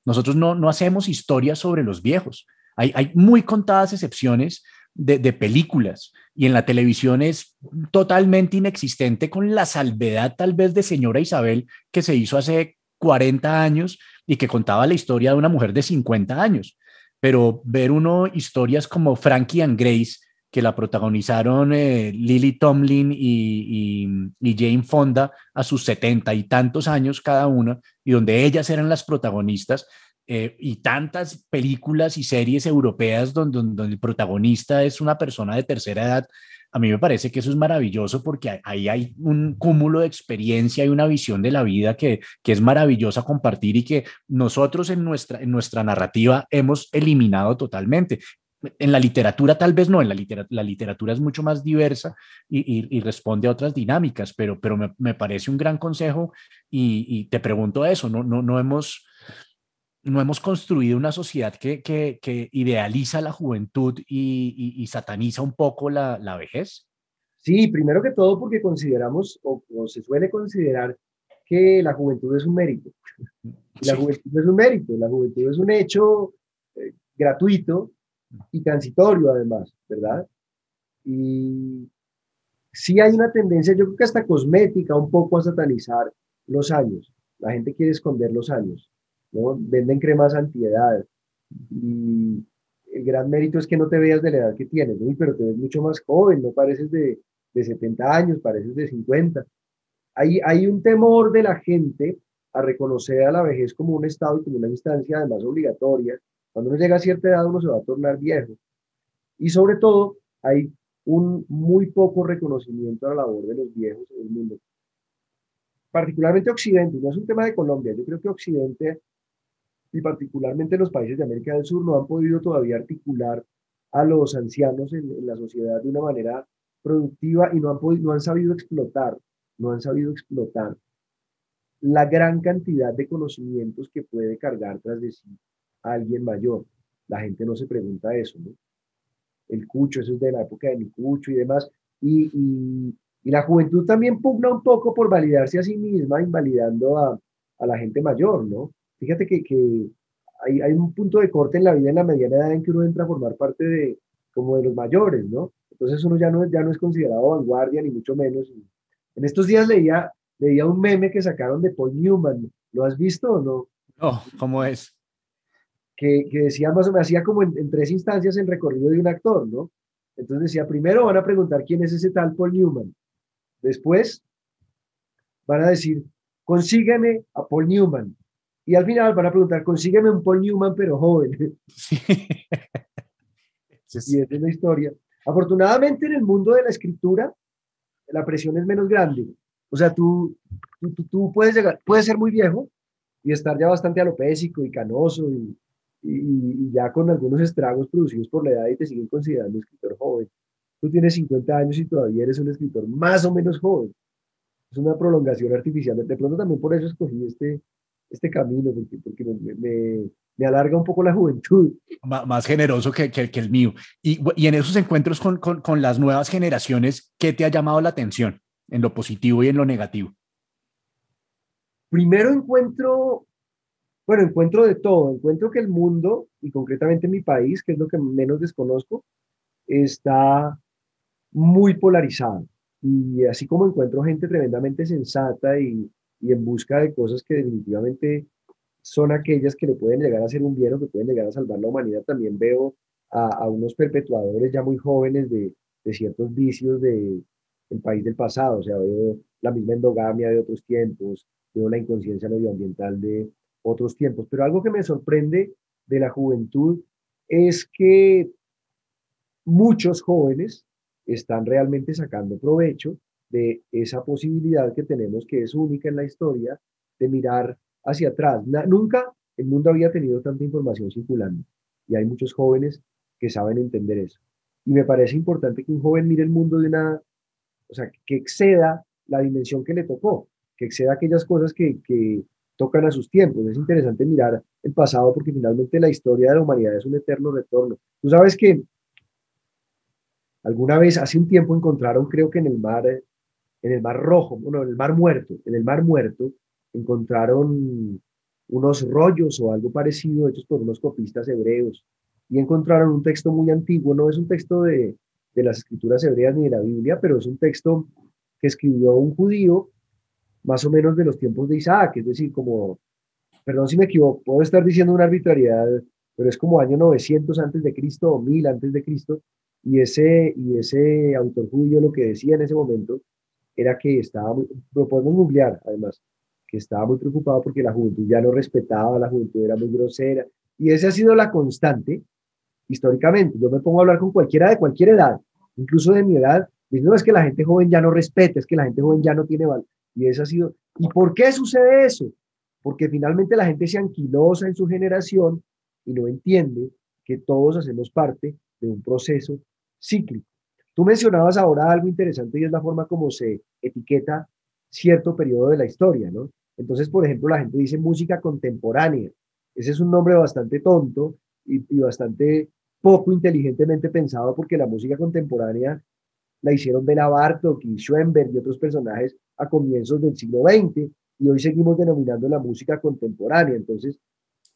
nosotros no hacemos historias sobre los viejos. Hay muy contadas excepciones de películas y en la televisión es totalmente inexistente con la salvedad tal vez de Señora Isabel que se hizo hace 40 años y que contaba la historia de una mujer de 50 años. Pero ver uno historias como Frankie and Grace, que la protagonizaron Lily Tomlin y Jane Fonda a sus 70 y tantos años cada una, y donde ellas eran las protagonistas, y tantas películas y series europeas donde el protagonista es una persona de tercera edad. A mí me parece que eso es maravilloso porque ahí hay un cúmulo de experiencia y una visión de la vida que es maravillosa compartir y que nosotros en nuestra narrativa hemos eliminado totalmente. En la literatura tal vez no, la literatura es mucho más diversa y responde a otras dinámicas, pero me parece un gran consejo y te pregunto eso, no hemos construido una sociedad que idealiza la juventud y sataniza un poco la vejez. Sí, primero que todo porque consideramos o se suele considerar que la juventud es un mérito. Y la Sí. juventud no es un mérito, la juventud es un hecho gratuito y transitorio además, ¿verdad? Y sí hay una tendencia, yo creo que hasta cosmética, un poco a satanizar los años. La gente quiere esconder los años, ¿no? Venden cremas antiedad y el gran mérito es que no te veas de la edad que tienes, ¿no? Pero te ves mucho más joven, no pareces de 70 años, pareces de 50. Hay un temor de la gente a reconocer a la vejez como un estado y como una instancia además obligatoria. Cuando uno llega a cierta edad uno se va a tornar viejo. Y sobre todo hay un muy poco reconocimiento a la labor de los viejos en el mundo, particularmente Occidente, no es un tema de Colombia, yo creo que Occidente y particularmente los países de América del Sur no han podido todavía articular a los ancianos en la sociedad de una manera productiva y no han sabido explotar, no han sabido explotar la gran cantidad de conocimientos que puede cargar tras de sí a alguien mayor. La gente no se pregunta eso, ¿no? El cucho, eso es de la época de mi cucho y demás. Y la juventud también pugna un poco por validarse a sí misma, invalidando a la gente mayor, ¿no? Fíjate que hay un punto de corte en la vida en la mediana edad en que uno entra a formar parte de, como de los mayores, ¿no? Entonces uno ya no es considerado vanguardia, ni mucho menos. En estos días leía un meme que sacaron de Paul Newman. ¿Lo has visto o no? No, ¿cómo es? Que decía más o menos, hacía como en tres instancias el recorrido de un actor, ¿no? Entonces decía, primero van a preguntar quién es ese tal Paul Newman. Después van a decir, consígueme a Paul Newman. Y al final van a preguntar, consígueme un Paul Newman pero joven. Sí. Y esa es la historia. Afortunadamente en el mundo de la escritura, la presión es menos grande. O sea, tú puedes llegar, puedes ser muy viejo y estar ya bastante alopécico y canoso y ya con algunos estragos producidos por la edad y te siguen considerando escritor joven. Tú tienes 50 años y todavía eres un escritor más o menos joven. Es una prolongación artificial. De pronto también por eso escogí este camino, porque me alarga un poco la juventud. Más generoso que el mío. Y en esos encuentros con las nuevas generaciones, ¿qué te ha llamado la atención en lo positivo y en lo negativo? Primero encuentro de todo. Encuentro que el mundo, y concretamente mi país, que es lo que menos desconozco, está muy polarizado. Y así como encuentro gente tremendamente sensata y en busca de cosas que definitivamente son aquellas que le pueden llegar a hacer un bien o que pueden llegar a salvar la humanidad, también veo a unos perpetuadores ya muy jóvenes de ciertos vicios del país del pasado. O sea, veo la misma endogamia de otros tiempos, veo la inconsciencia medioambiental de otros tiempos. Pero algo que me sorprende de la juventud es que muchos jóvenes están realmente sacando provecho de esa posibilidad que tenemos, que es única en la historia, de mirar hacia atrás. Nunca el mundo había tenido tanta información circulando y hay muchos jóvenes que saben entender eso. Y me parece importante que un joven mire el mundo de una, o sea, que exceda la dimensión que le tocó, que exceda aquellas cosas que tocan a sus tiempos. Es interesante mirar el pasado porque finalmente la historia de la humanidad es un eterno retorno. Tú sabes que alguna vez, hace un tiempo, encontraron, creo que en el mar Rojo, bueno, en el mar muerto, encontraron unos rollos o algo parecido hechos por unos copistas hebreos y encontraron un texto muy antiguo, no es un texto de las escrituras hebreas ni de la Biblia, pero es un texto que escribió un judío más o menos de los tiempos de Isaac, es decir, como, perdón si me equivoco, puedo estar diciendo una arbitrariedad, pero es como año 900 antes de Cristo o 1000 antes de Cristo, y ese autor judío lo que decía en ese momento era que estaba muy, lo podemos googlear además, que estaba muy preocupado porque la juventud ya no respetaba, la juventud era muy grosera, y esa ha sido la constante históricamente. Yo me pongo a hablar con cualquiera de cualquier edad, incluso de mi edad, diciendo no, es que la gente joven ya no respeta, es que la gente joven ya no tiene valor. Y eso ha sido. ¿Y por qué sucede eso? Porque finalmente la gente se anquilosa en su generación y no entiende que todos hacemos parte de un proceso cíclico. Tú mencionabas ahora algo interesante y es la forma como se etiqueta cierto periodo de la historia, ¿no? Entonces, por ejemplo, la gente dice música contemporánea. Ese es un nombre bastante tonto y bastante poco inteligentemente pensado porque la música contemporánea la hicieron Bela Bartok y Schoenberg y otros personajes a comienzos del siglo XX y hoy seguimos denominando la música contemporánea. Entonces,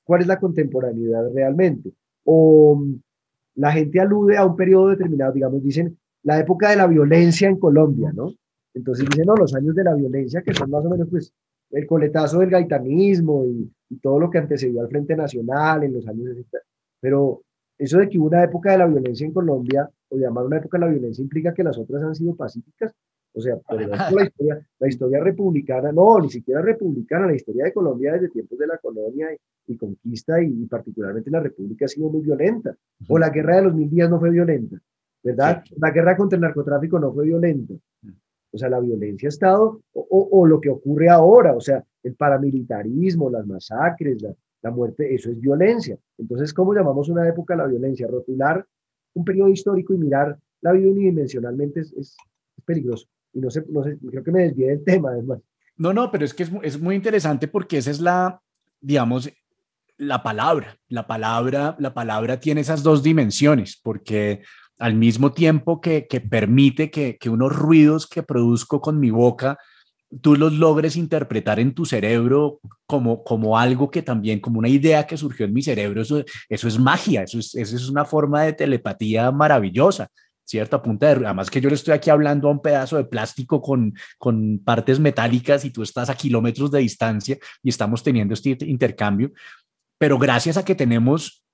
¿cuál es la contemporaneidad realmente? O la gente alude a un periodo determinado, digamos, dicen la época de la violencia en Colombia, ¿no? Entonces dicen, no, los años de la violencia, que son más o menos pues el coletazo del gaitanismo y todo lo que antecedió al Frente Nacional en los años 60. Pero eso de que hubo una época de la violencia en Colombia, o llamar una época de la violencia, implica que las otras han sido pacíficas. O sea, Para perdón por nada. la historia republicana, no, ni siquiera republicana, la historia de Colombia desde tiempos de la colonia y conquista y particularmente la república ha sido muy violenta. O Ujú. la guerra de los 1000 días no fue violenta, Sí. ¿verdad? La guerra contra el narcotráfico no fue violenta. O sea, la violencia ha estado, o lo que ocurre ahora, o sea, el paramilitarismo, las masacres, la muerte, eso es violencia. Entonces, ¿cómo llamamos una época a la violencia? Rotular un periodo histórico y mirar la vida unidimensionalmente es peligroso. Y no sé, creo que me desvié del tema, además. No, no, pero es que es muy interesante porque esa es la, digamos, la palabra. La palabra tiene esas dos dimensiones, porque al mismo tiempo que permite que unos ruidos que produzco con mi boca, tú los logres interpretar en tu cerebro como algo que también, como una idea que surgió en mi cerebro, eso es magia, eso es una forma de telepatía maravillosa. ¿Cierto? A punta de, además que yo le estoy aquí hablando a un pedazo de plástico con partes metálicas y tú estás a kilómetros de distancia y estamos teniendo este intercambio, pero gracias a que tenemos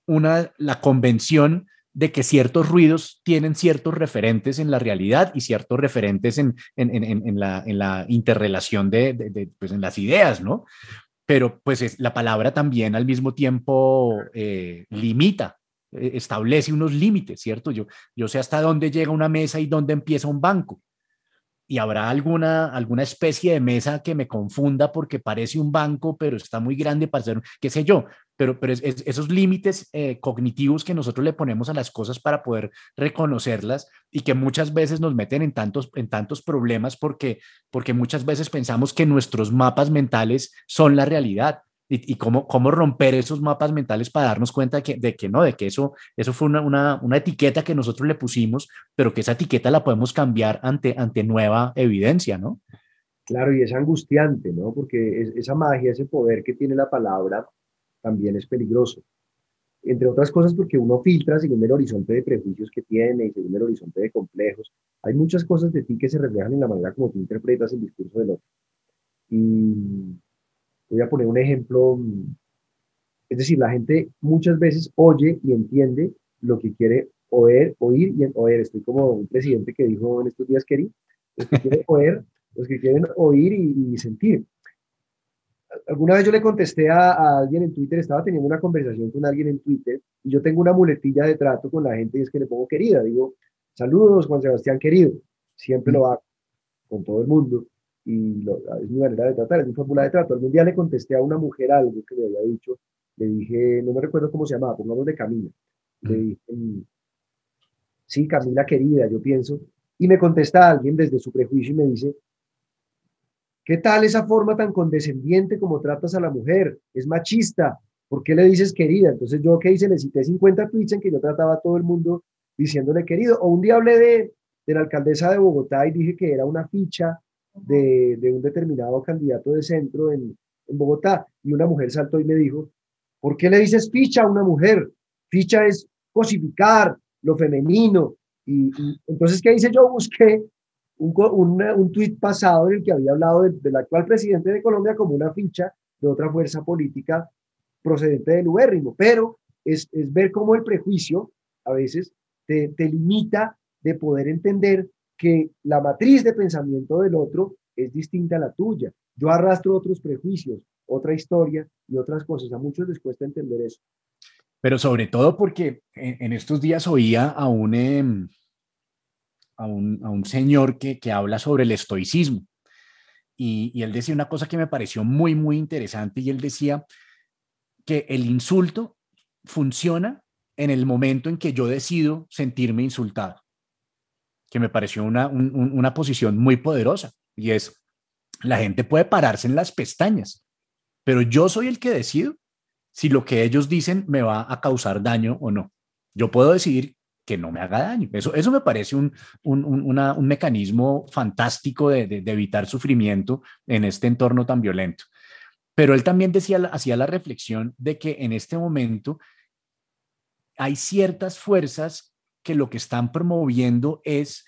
la convención de que ciertos ruidos tienen ciertos referentes en la realidad y ciertos referentes en la interrelación pues en las ideas, ¿no? Pero pues la palabra también al mismo tiempo limita, establece unos límites, ¿cierto? Yo sé hasta dónde llega una mesa y dónde empieza un banco, y habrá alguna especie de mesa que me confunda porque parece un banco, pero está muy grande para ser, qué sé yo, pero esos límites cognitivos que nosotros le ponemos a las cosas para poder reconocerlas y que muchas veces nos meten en tantos problemas porque muchas veces pensamos que nuestros mapas mentales son la realidad. Y cómo romper esos mapas mentales para darnos cuenta de que no, de que eso fue una etiqueta que nosotros le pusimos, pero que esa etiqueta la podemos cambiar ante nueva evidencia, ¿no? Claro, y es angustiante, ¿no? Porque esa magia, ese poder que tiene la palabra, también es peligroso. Entre otras cosas porque uno filtra según el horizonte de prejuicios que tiene y según el horizonte de complejos. Hay muchas cosas de ti que se reflejan en la manera como tú interpretas el discurso del otro. Y voy a poner un ejemplo, es decir, la gente muchas veces oye y entiende lo que quiere oír y oír. Estoy como un presidente que dijo en estos días, querido, los que quieren oír, los que quieren oír y sentir. Alguna vez yo le contesté a alguien en Twitter, estaba teniendo una conversación con alguien en Twitter, y yo tengo una muletilla de trato con la gente y es que le pongo querida. Digo, saludos, Juan Sebastián querido. Siempre lo hago con todo el mundo y es mi manera de tratar, es mi fórmula de trato. Algún día le contesté a una mujer algo que me había dicho, le dije, no me recuerdo cómo se llamaba, pongamos de Camila. Le dije, sí, Camila querida, yo pienso. Y me contesta alguien desde su prejuicio y me dice, ¿qué tal esa forma tan condescendiente como tratas a la mujer? Es machista. ¿Por qué le dices querida? Entonces yo, ¿qué hice? Le cité 50 tweets en que yo trataba a todo el mundo diciéndole querido. O un día hablé de la alcaldesa de Bogotá y dije que era una ficha de un determinado candidato de centro en Bogotá. Y una mujer saltó y me dijo, ¿por qué le dices ficha a una mujer? Ficha es cosificar lo femenino. Y entonces, ¿qué hice yo? Busqué un tuit pasado en el que había hablado del actual presidente de Colombia como una ficha de otra fuerza política procedente del ubérrimo, pero es ver cómo el prejuicio a veces te limita de poder entender que la matriz de pensamiento del otro es distinta a la tuya. Yo arrastro otros prejuicios, otra historia y otras cosas. A muchos les cuesta entender eso. Pero sobre todo porque en estos días oía a un señor que habla sobre el estoicismo y él decía una cosa que me pareció muy, muy interesante y él decía que el insulto funciona en el momento en que yo decido sentirme insultado, que me pareció una posición muy poderosa y es, la gente puede pararse en las pestañas, pero yo soy el que decido si lo que ellos dicen me va a causar daño o no. Yo puedo decidir que no me haga daño. Eso me parece un mecanismo fantástico de evitar sufrimiento en este entorno tan violento. Pero él también hacía la reflexión de que en este momento hay ciertas fuerzas que lo que están promoviendo es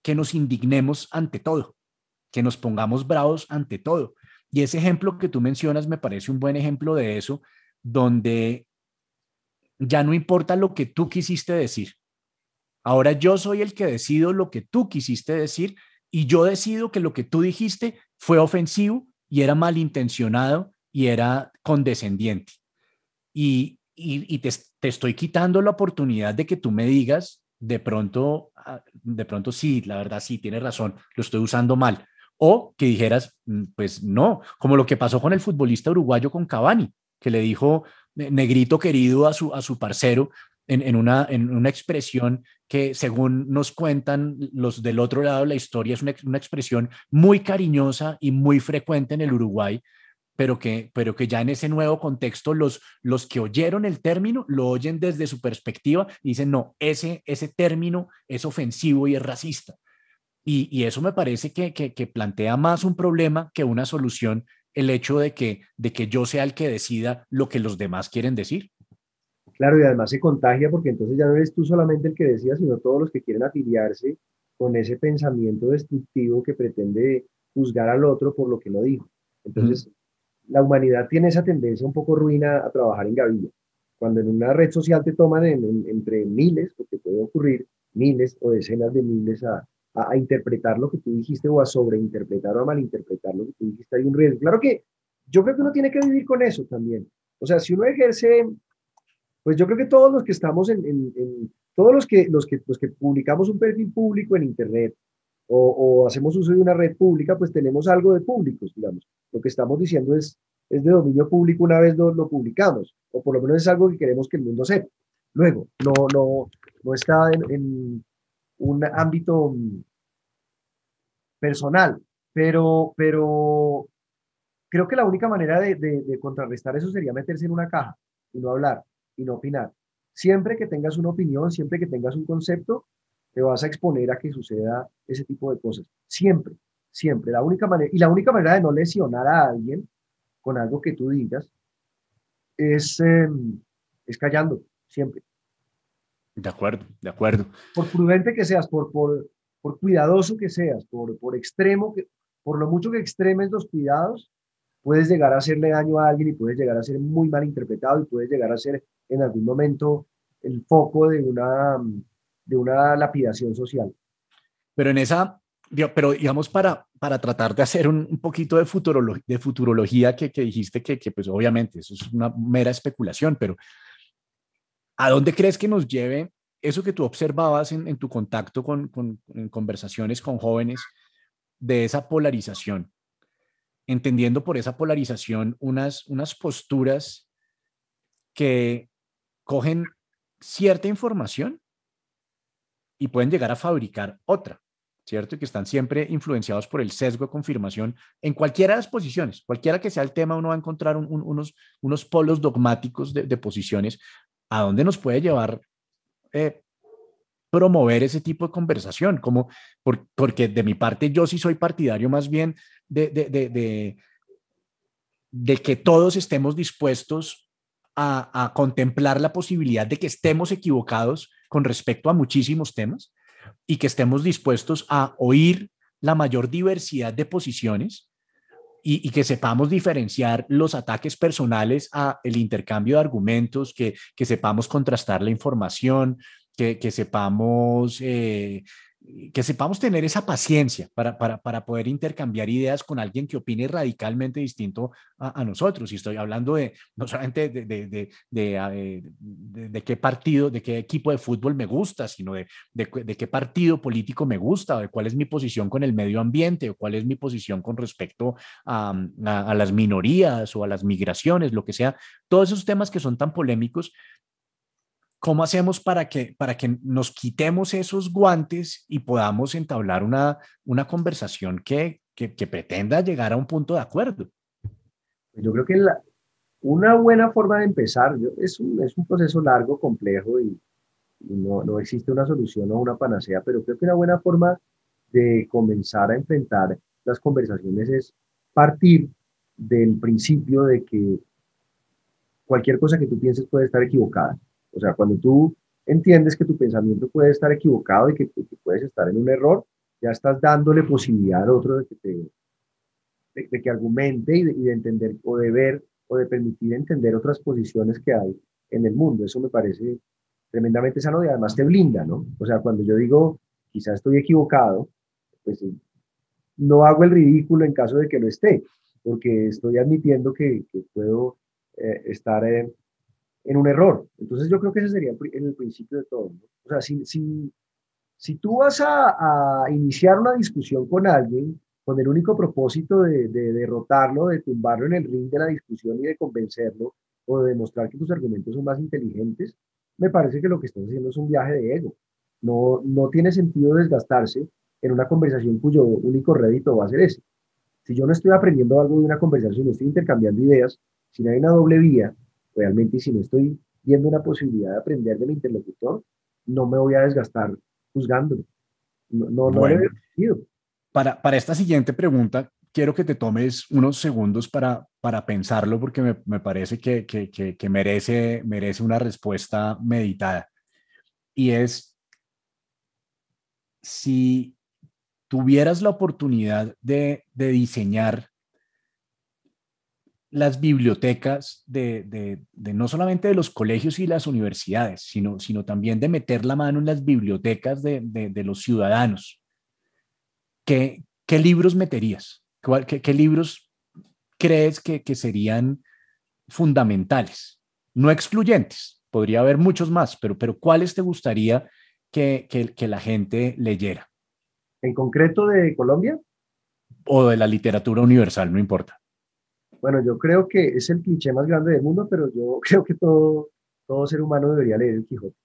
que nos indignemos ante todo, que nos pongamos bravos ante todo. Y ese ejemplo que tú mencionas me parece un buen ejemplo de eso, donde ya no importa lo que tú quisiste decir. Ahora yo soy el que decido lo que tú quisiste decir y yo decido que lo que tú dijiste fue ofensivo y era malintencionado y era condescendiente. Y te estoy quitando la oportunidad de que tú me digas, de pronto sí, la verdad sí, tienes razón, lo estoy usando mal. O que dijeras, pues no, como lo que pasó con el futbolista uruguayo con Cavani, que le dijo negrito querido a su parcero en una expresión que, según nos cuentan los del otro lado de la historia, es una expresión muy cariñosa y muy frecuente en el Uruguay, pero que ya en ese nuevo contexto los que oyeron el término lo oyen desde su perspectiva y dicen, no, ese término es ofensivo y es racista. Y eso me parece que plantea más un problema que una solución, el hecho de que yo sea el que decida lo que los demás quieren decir. Claro, y además se contagia porque entonces ya no eres tú solamente el que decía, sino todos los que quieren afiliarse con ese pensamiento destructivo que pretende juzgar al otro por lo que no dijo. Mm. Entonces, la humanidad tiene esa tendencia un poco ruina a trabajar en gavilla. Cuando en una red social te toman entre miles, porque puede ocurrir miles o decenas de miles a interpretar lo que tú dijiste o a sobreinterpretar o a malinterpretar lo que tú dijiste, hay un riesgo. Claro que yo creo que uno tiene que vivir con eso también. O sea, si uno ejerce, pues yo creo que todos los que estamos todos los que publicamos un perfil público en Internet o hacemos uso de una red pública, pues tenemos algo de públicos, digamos. Lo que estamos diciendo es de dominio público una vez lo publicamos, o por lo menos es algo que queremos que el mundo sepa. Luego, no está en un ámbito personal, pero creo que la única manera de contrarrestar eso sería meterse en una caja y no hablar y no opinar. Siempre que tengas una opinión, siempre que tengas un concepto, te vas a exponer a que suceda ese tipo de cosas. Siempre, siempre. La única manera, y la única manera de no lesionar a alguien con algo que tú digas es, es callando, siempre. De acuerdo, de acuerdo. Por prudente que seas, por cuidadoso que seas, por extremo, por lo mucho que extremes los cuidados, puedes llegar a hacerle daño a alguien y puedes llegar a ser muy mal interpretado y puedes llegar a ser en algún momento el foco de una lapidación social. Pero en esa, pero digamos, para tratar de hacer un poquito de futurología que dijiste que, pues obviamente eso es una mera especulación, pero ¿a dónde crees que nos lleve eso que tú observabas en tu contacto en conversaciones con jóvenes de esa polarización? Entendiendo por esa polarización unas posturas que cogen cierta información y pueden llegar a fabricar otra, ¿cierto? Y que están siempre influenciados por el sesgo de confirmación en cualquiera de las posiciones, cualquiera que sea el tema, uno va a encontrar unos polos dogmáticos de posiciones. ¿A dónde nos puede llevar eh, promover ese tipo de conversación? Porque de mi parte yo sí soy partidario más bien de, de, de, de, de que todos estemos dispuestos a contemplar la posibilidad de que estemos equivocados con respecto a muchísimos temas y que estemos dispuestos a oír la mayor diversidad de posiciones y que sepamos diferenciar los ataques personales a el intercambio de argumentos, que sepamos contrastar la información, que sepamos que sepamos tener esa paciencia para poder intercambiar ideas con alguien que opine radicalmente distinto a nosotros. Y estoy hablando de no solamente de qué partido, de qué equipo de fútbol me gusta, sino de qué partido político me gusta, o de cuál es mi posición con el medio ambiente, o cuál es mi posición con respecto a las minorías o a las migraciones, lo que sea. Todos esos temas que son tan polémicos. ¿Cómo hacemos para que nos quitemos esos guantes y podamos entablar una conversación que pretenda llegar a un punto de acuerdo? Yo creo que una buena forma de empezar, es un proceso largo, complejo y no existe una solución o una panacea, pero creo que una buena forma de comenzar a enfrentar las conversaciones es partir del principio de que cualquier cosa que tú pienses puede estar equivocada. O sea, cuando tú entiendes que tu pensamiento puede estar equivocado y que puedes estar en un error, ya estás dándole posibilidad al otro de que argumente y de entender o de ver o de permitir entender otras posiciones que hay en el mundo. Eso me parece tremendamente sano y además te blinda, ¿no? O sea, cuando yo digo, quizás estoy equivocado, pues no hago el ridículo en caso de que lo esté, porque estoy admitiendo que puedo estar en un error. Entonces yo creo que ese sería el principio de todo, ¿no? O sea, si tú vas a iniciar una discusión con alguien con el único propósito de derrotarlo, de tumbarlo en el ring de la discusión y de convencerlo o de demostrar que tus argumentos son más inteligentes, me parece que lo que estás haciendo es un viaje de ego. No, no tiene sentido desgastarse en una conversación cuyo único rédito va a ser ese. Si yo no estoy aprendiendo algo de una conversación, no estoy intercambiando ideas, si no hay una doble vía, realmente, y si no estoy viendo una posibilidad de aprender del interlocutor, no me voy a desgastar juzgándolo. No, no, no le veo Bueno, sentido. para esta siguiente pregunta, quiero que te tomes unos segundos para pensarlo porque me parece que merece una respuesta meditada. Y es, si tuvieras la oportunidad de diseñar las bibliotecas de no solamente de los colegios y las universidades, sino también de meter la mano en las bibliotecas de los ciudadanos, ¿qué libros meterías? ¿Qué libros crees que serían fundamentales? No excluyentes, podría haber muchos más, pero ¿cuáles te gustaría que la gente leyera? En concreto de Colombia, O de la literatura universal, no importa. bueno, yo creo que es el cliché más grande del mundo, pero yo creo que todo ser humano debería leer el Quijote,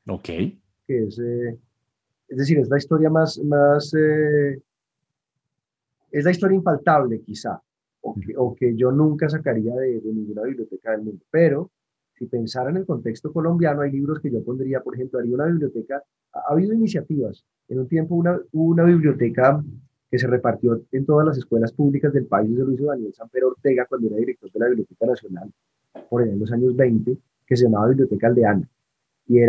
Ok. que es decir, es la historia es la historia infaltable quizá, o que yo nunca sacaría de ninguna biblioteca del mundo. Pero si pensara en el contexto colombiano, hay libros que yo pondría, por ejemplo, haría una biblioteca, ha habido iniciativas. En un tiempo hubo una biblioteca que se repartió en todas las escuelas públicas del país, de Luis Daniel Samper Ortega, cuando era director de la Biblioteca Nacional, por allá en los años 20, que se llamaba Biblioteca Aldeana. Y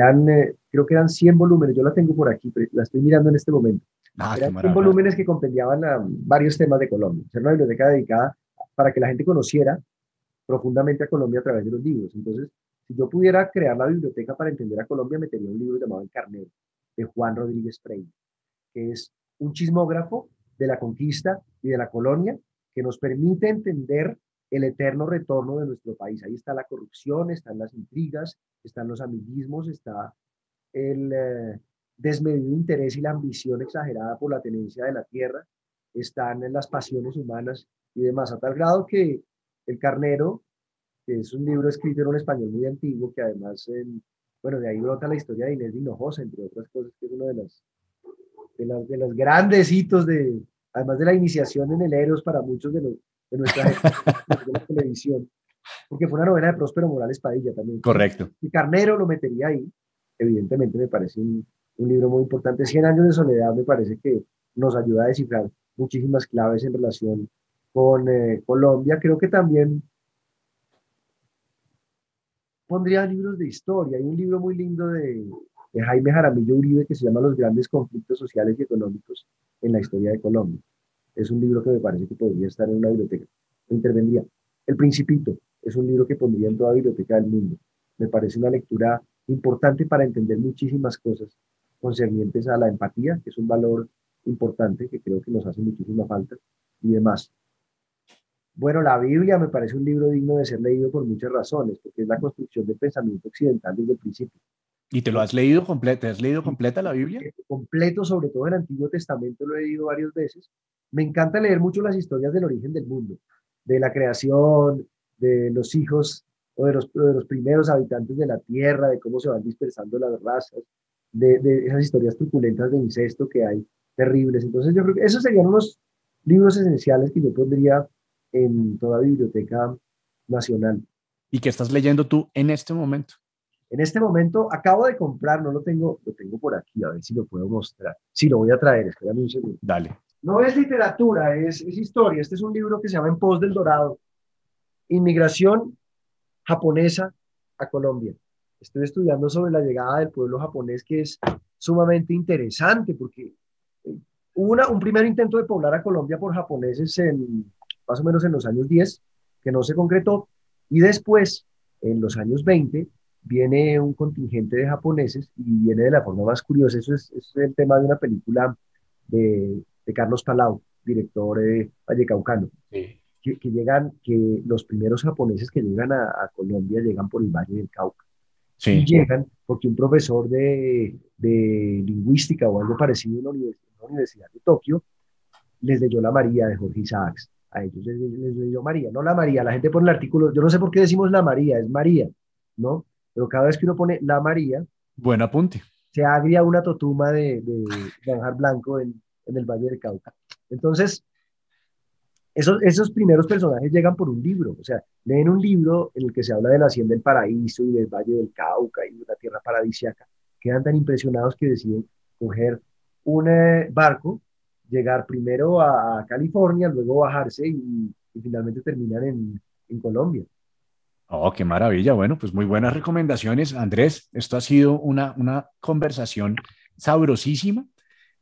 creo que eran 100 volúmenes, yo la tengo por aquí, la estoy mirando en este momento. Ah, qué Eran 100 maravilla. volúmenes que compendiaban varios temas de Colombia. Era una biblioteca dedicada para que la gente conociera profundamente a Colombia a través de los libros. Entonces, si yo pudiera crear la biblioteca para entender a Colombia, metería un libro llamado El Carnero, de Juan Rodríguez Frei, que es un chismógrafo de la conquista y de la colonia que nos permite entender el eterno retorno de nuestro país. Ahí está la corrupción, están las intrigas, están los amiguismos, está el desmedido interés y la ambición exagerada por la tenencia de la tierra, están en las pasiones humanas y demás, a tal grado que El Carnero, que es un libro escrito en un español muy antiguo, que además, bueno, de ahí brota la historia de Inés de Hinojosa, entre otras cosas, que es uno de los grandes hitos además de la iniciación en el Eros para muchos de nuestra generación de la televisión, porque fue una novela de Próspero Morales Padilla también. Entonces, Correcto. y Carnero lo metería ahí. Evidentemente me parece un libro muy importante. Cien años de soledad me parece que nos ayuda a descifrar muchísimas claves en relación con Colombia. Creo que también pondría libros de historia. Hay un libro muy lindo de Jaime Jaramillo Uribe que se llama Los grandes conflictos sociales y económicos en la historia de Colombia. Es un libro que me parece que podría estar en una biblioteca. Intervendría. El Principito es un libro que pondría en toda biblioteca del mundo. Me parece una lectura importante para entender muchísimas cosas concernientes a la empatía, que es un valor importante que creo que nos hace muchísima falta y demás. Bueno, la Biblia me parece un libro digno de ser leído por muchas razones, porque es la construcción del pensamiento occidental desde el principio. ¿Y te lo ¿No? has leído completa? ¿Te has leído Y completa la Biblia? completo, sobre todo el Antiguo Testamento, lo he leído varias veces. Me encanta leer mucho las historias del origen del mundo, de la creación, de los hijos o de los primeros habitantes de la tierra, de cómo se van dispersando las razas, de esas historias truculentas de incesto que hay, terribles. Entonces yo creo que esos serían unos libros esenciales que yo pondría en toda biblioteca nacional. ¿Y qué estás leyendo tú en este momento? En este momento acabo de comprar, no lo tengo por aquí, a ver si lo puedo mostrar. Sí, lo voy a traer, espérame un segundo. Dale. No es literatura, es historia. Este es un libro que se llama En pos del Dorado, Inmigración japonesa a Colombia. Estoy estudiando sobre la llegada del pueblo japonés, que es sumamente interesante, porque hubo un primer intento de poblar a Colombia por japoneses más o menos en los años 10, que no se concretó, y después, en los años 20, viene un contingente de japoneses y viene de la forma más curiosa. Eso es el tema de una película de Carlos Palau, director vallecaucano, Sí. que llegan, que los primeros japoneses que llegan a Colombia llegan por el Valle del Cauca. Y Sí. llegan porque un profesor de lingüística o algo parecido en la Universidad de Tokio les leyó la María de Jorge Isaacs. A ellos les leyó María, no la María. La gente pone el artículo, yo no sé por qué decimos la María, es María, ¿no? Pero cada vez que uno pone la María, Buen apunte. se agria una totuma de manjar blanco en el Valle del Cauca. Entonces, esos primeros personajes llegan por un libro, o sea, leen un libro en el que se habla de la Hacienda del Paraíso y del Valle del Cauca y de una tierra paradisiaca, quedan tan impresionados que deciden coger un barco, llegar primero a California, luego bajarse y finalmente terminan en Colombia. Oh, qué maravilla. Bueno, pues muy buenas recomendaciones, Andrés. Esto ha sido una conversación sabrosísima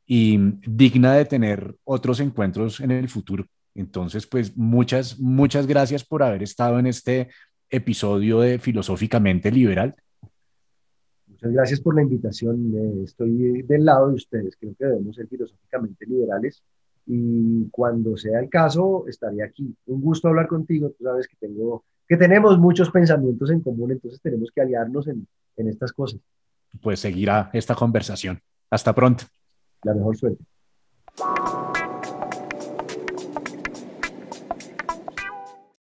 y digna de tener otros encuentros en el futuro. Entonces, pues muchas gracias por haber estado en este episodio de Filosóficamente Liberal. Muchas gracias por la invitación. Estoy del lado de ustedes. Creo que debemos ser filosóficamente liberales y cuando sea el caso estaré aquí. Un gusto hablar contigo. Tú sabes que tenemos muchos pensamientos en común, entonces tenemos que aliarnos en estas cosas. Pues seguirá esta conversación. Hasta pronto. La mejor suerte.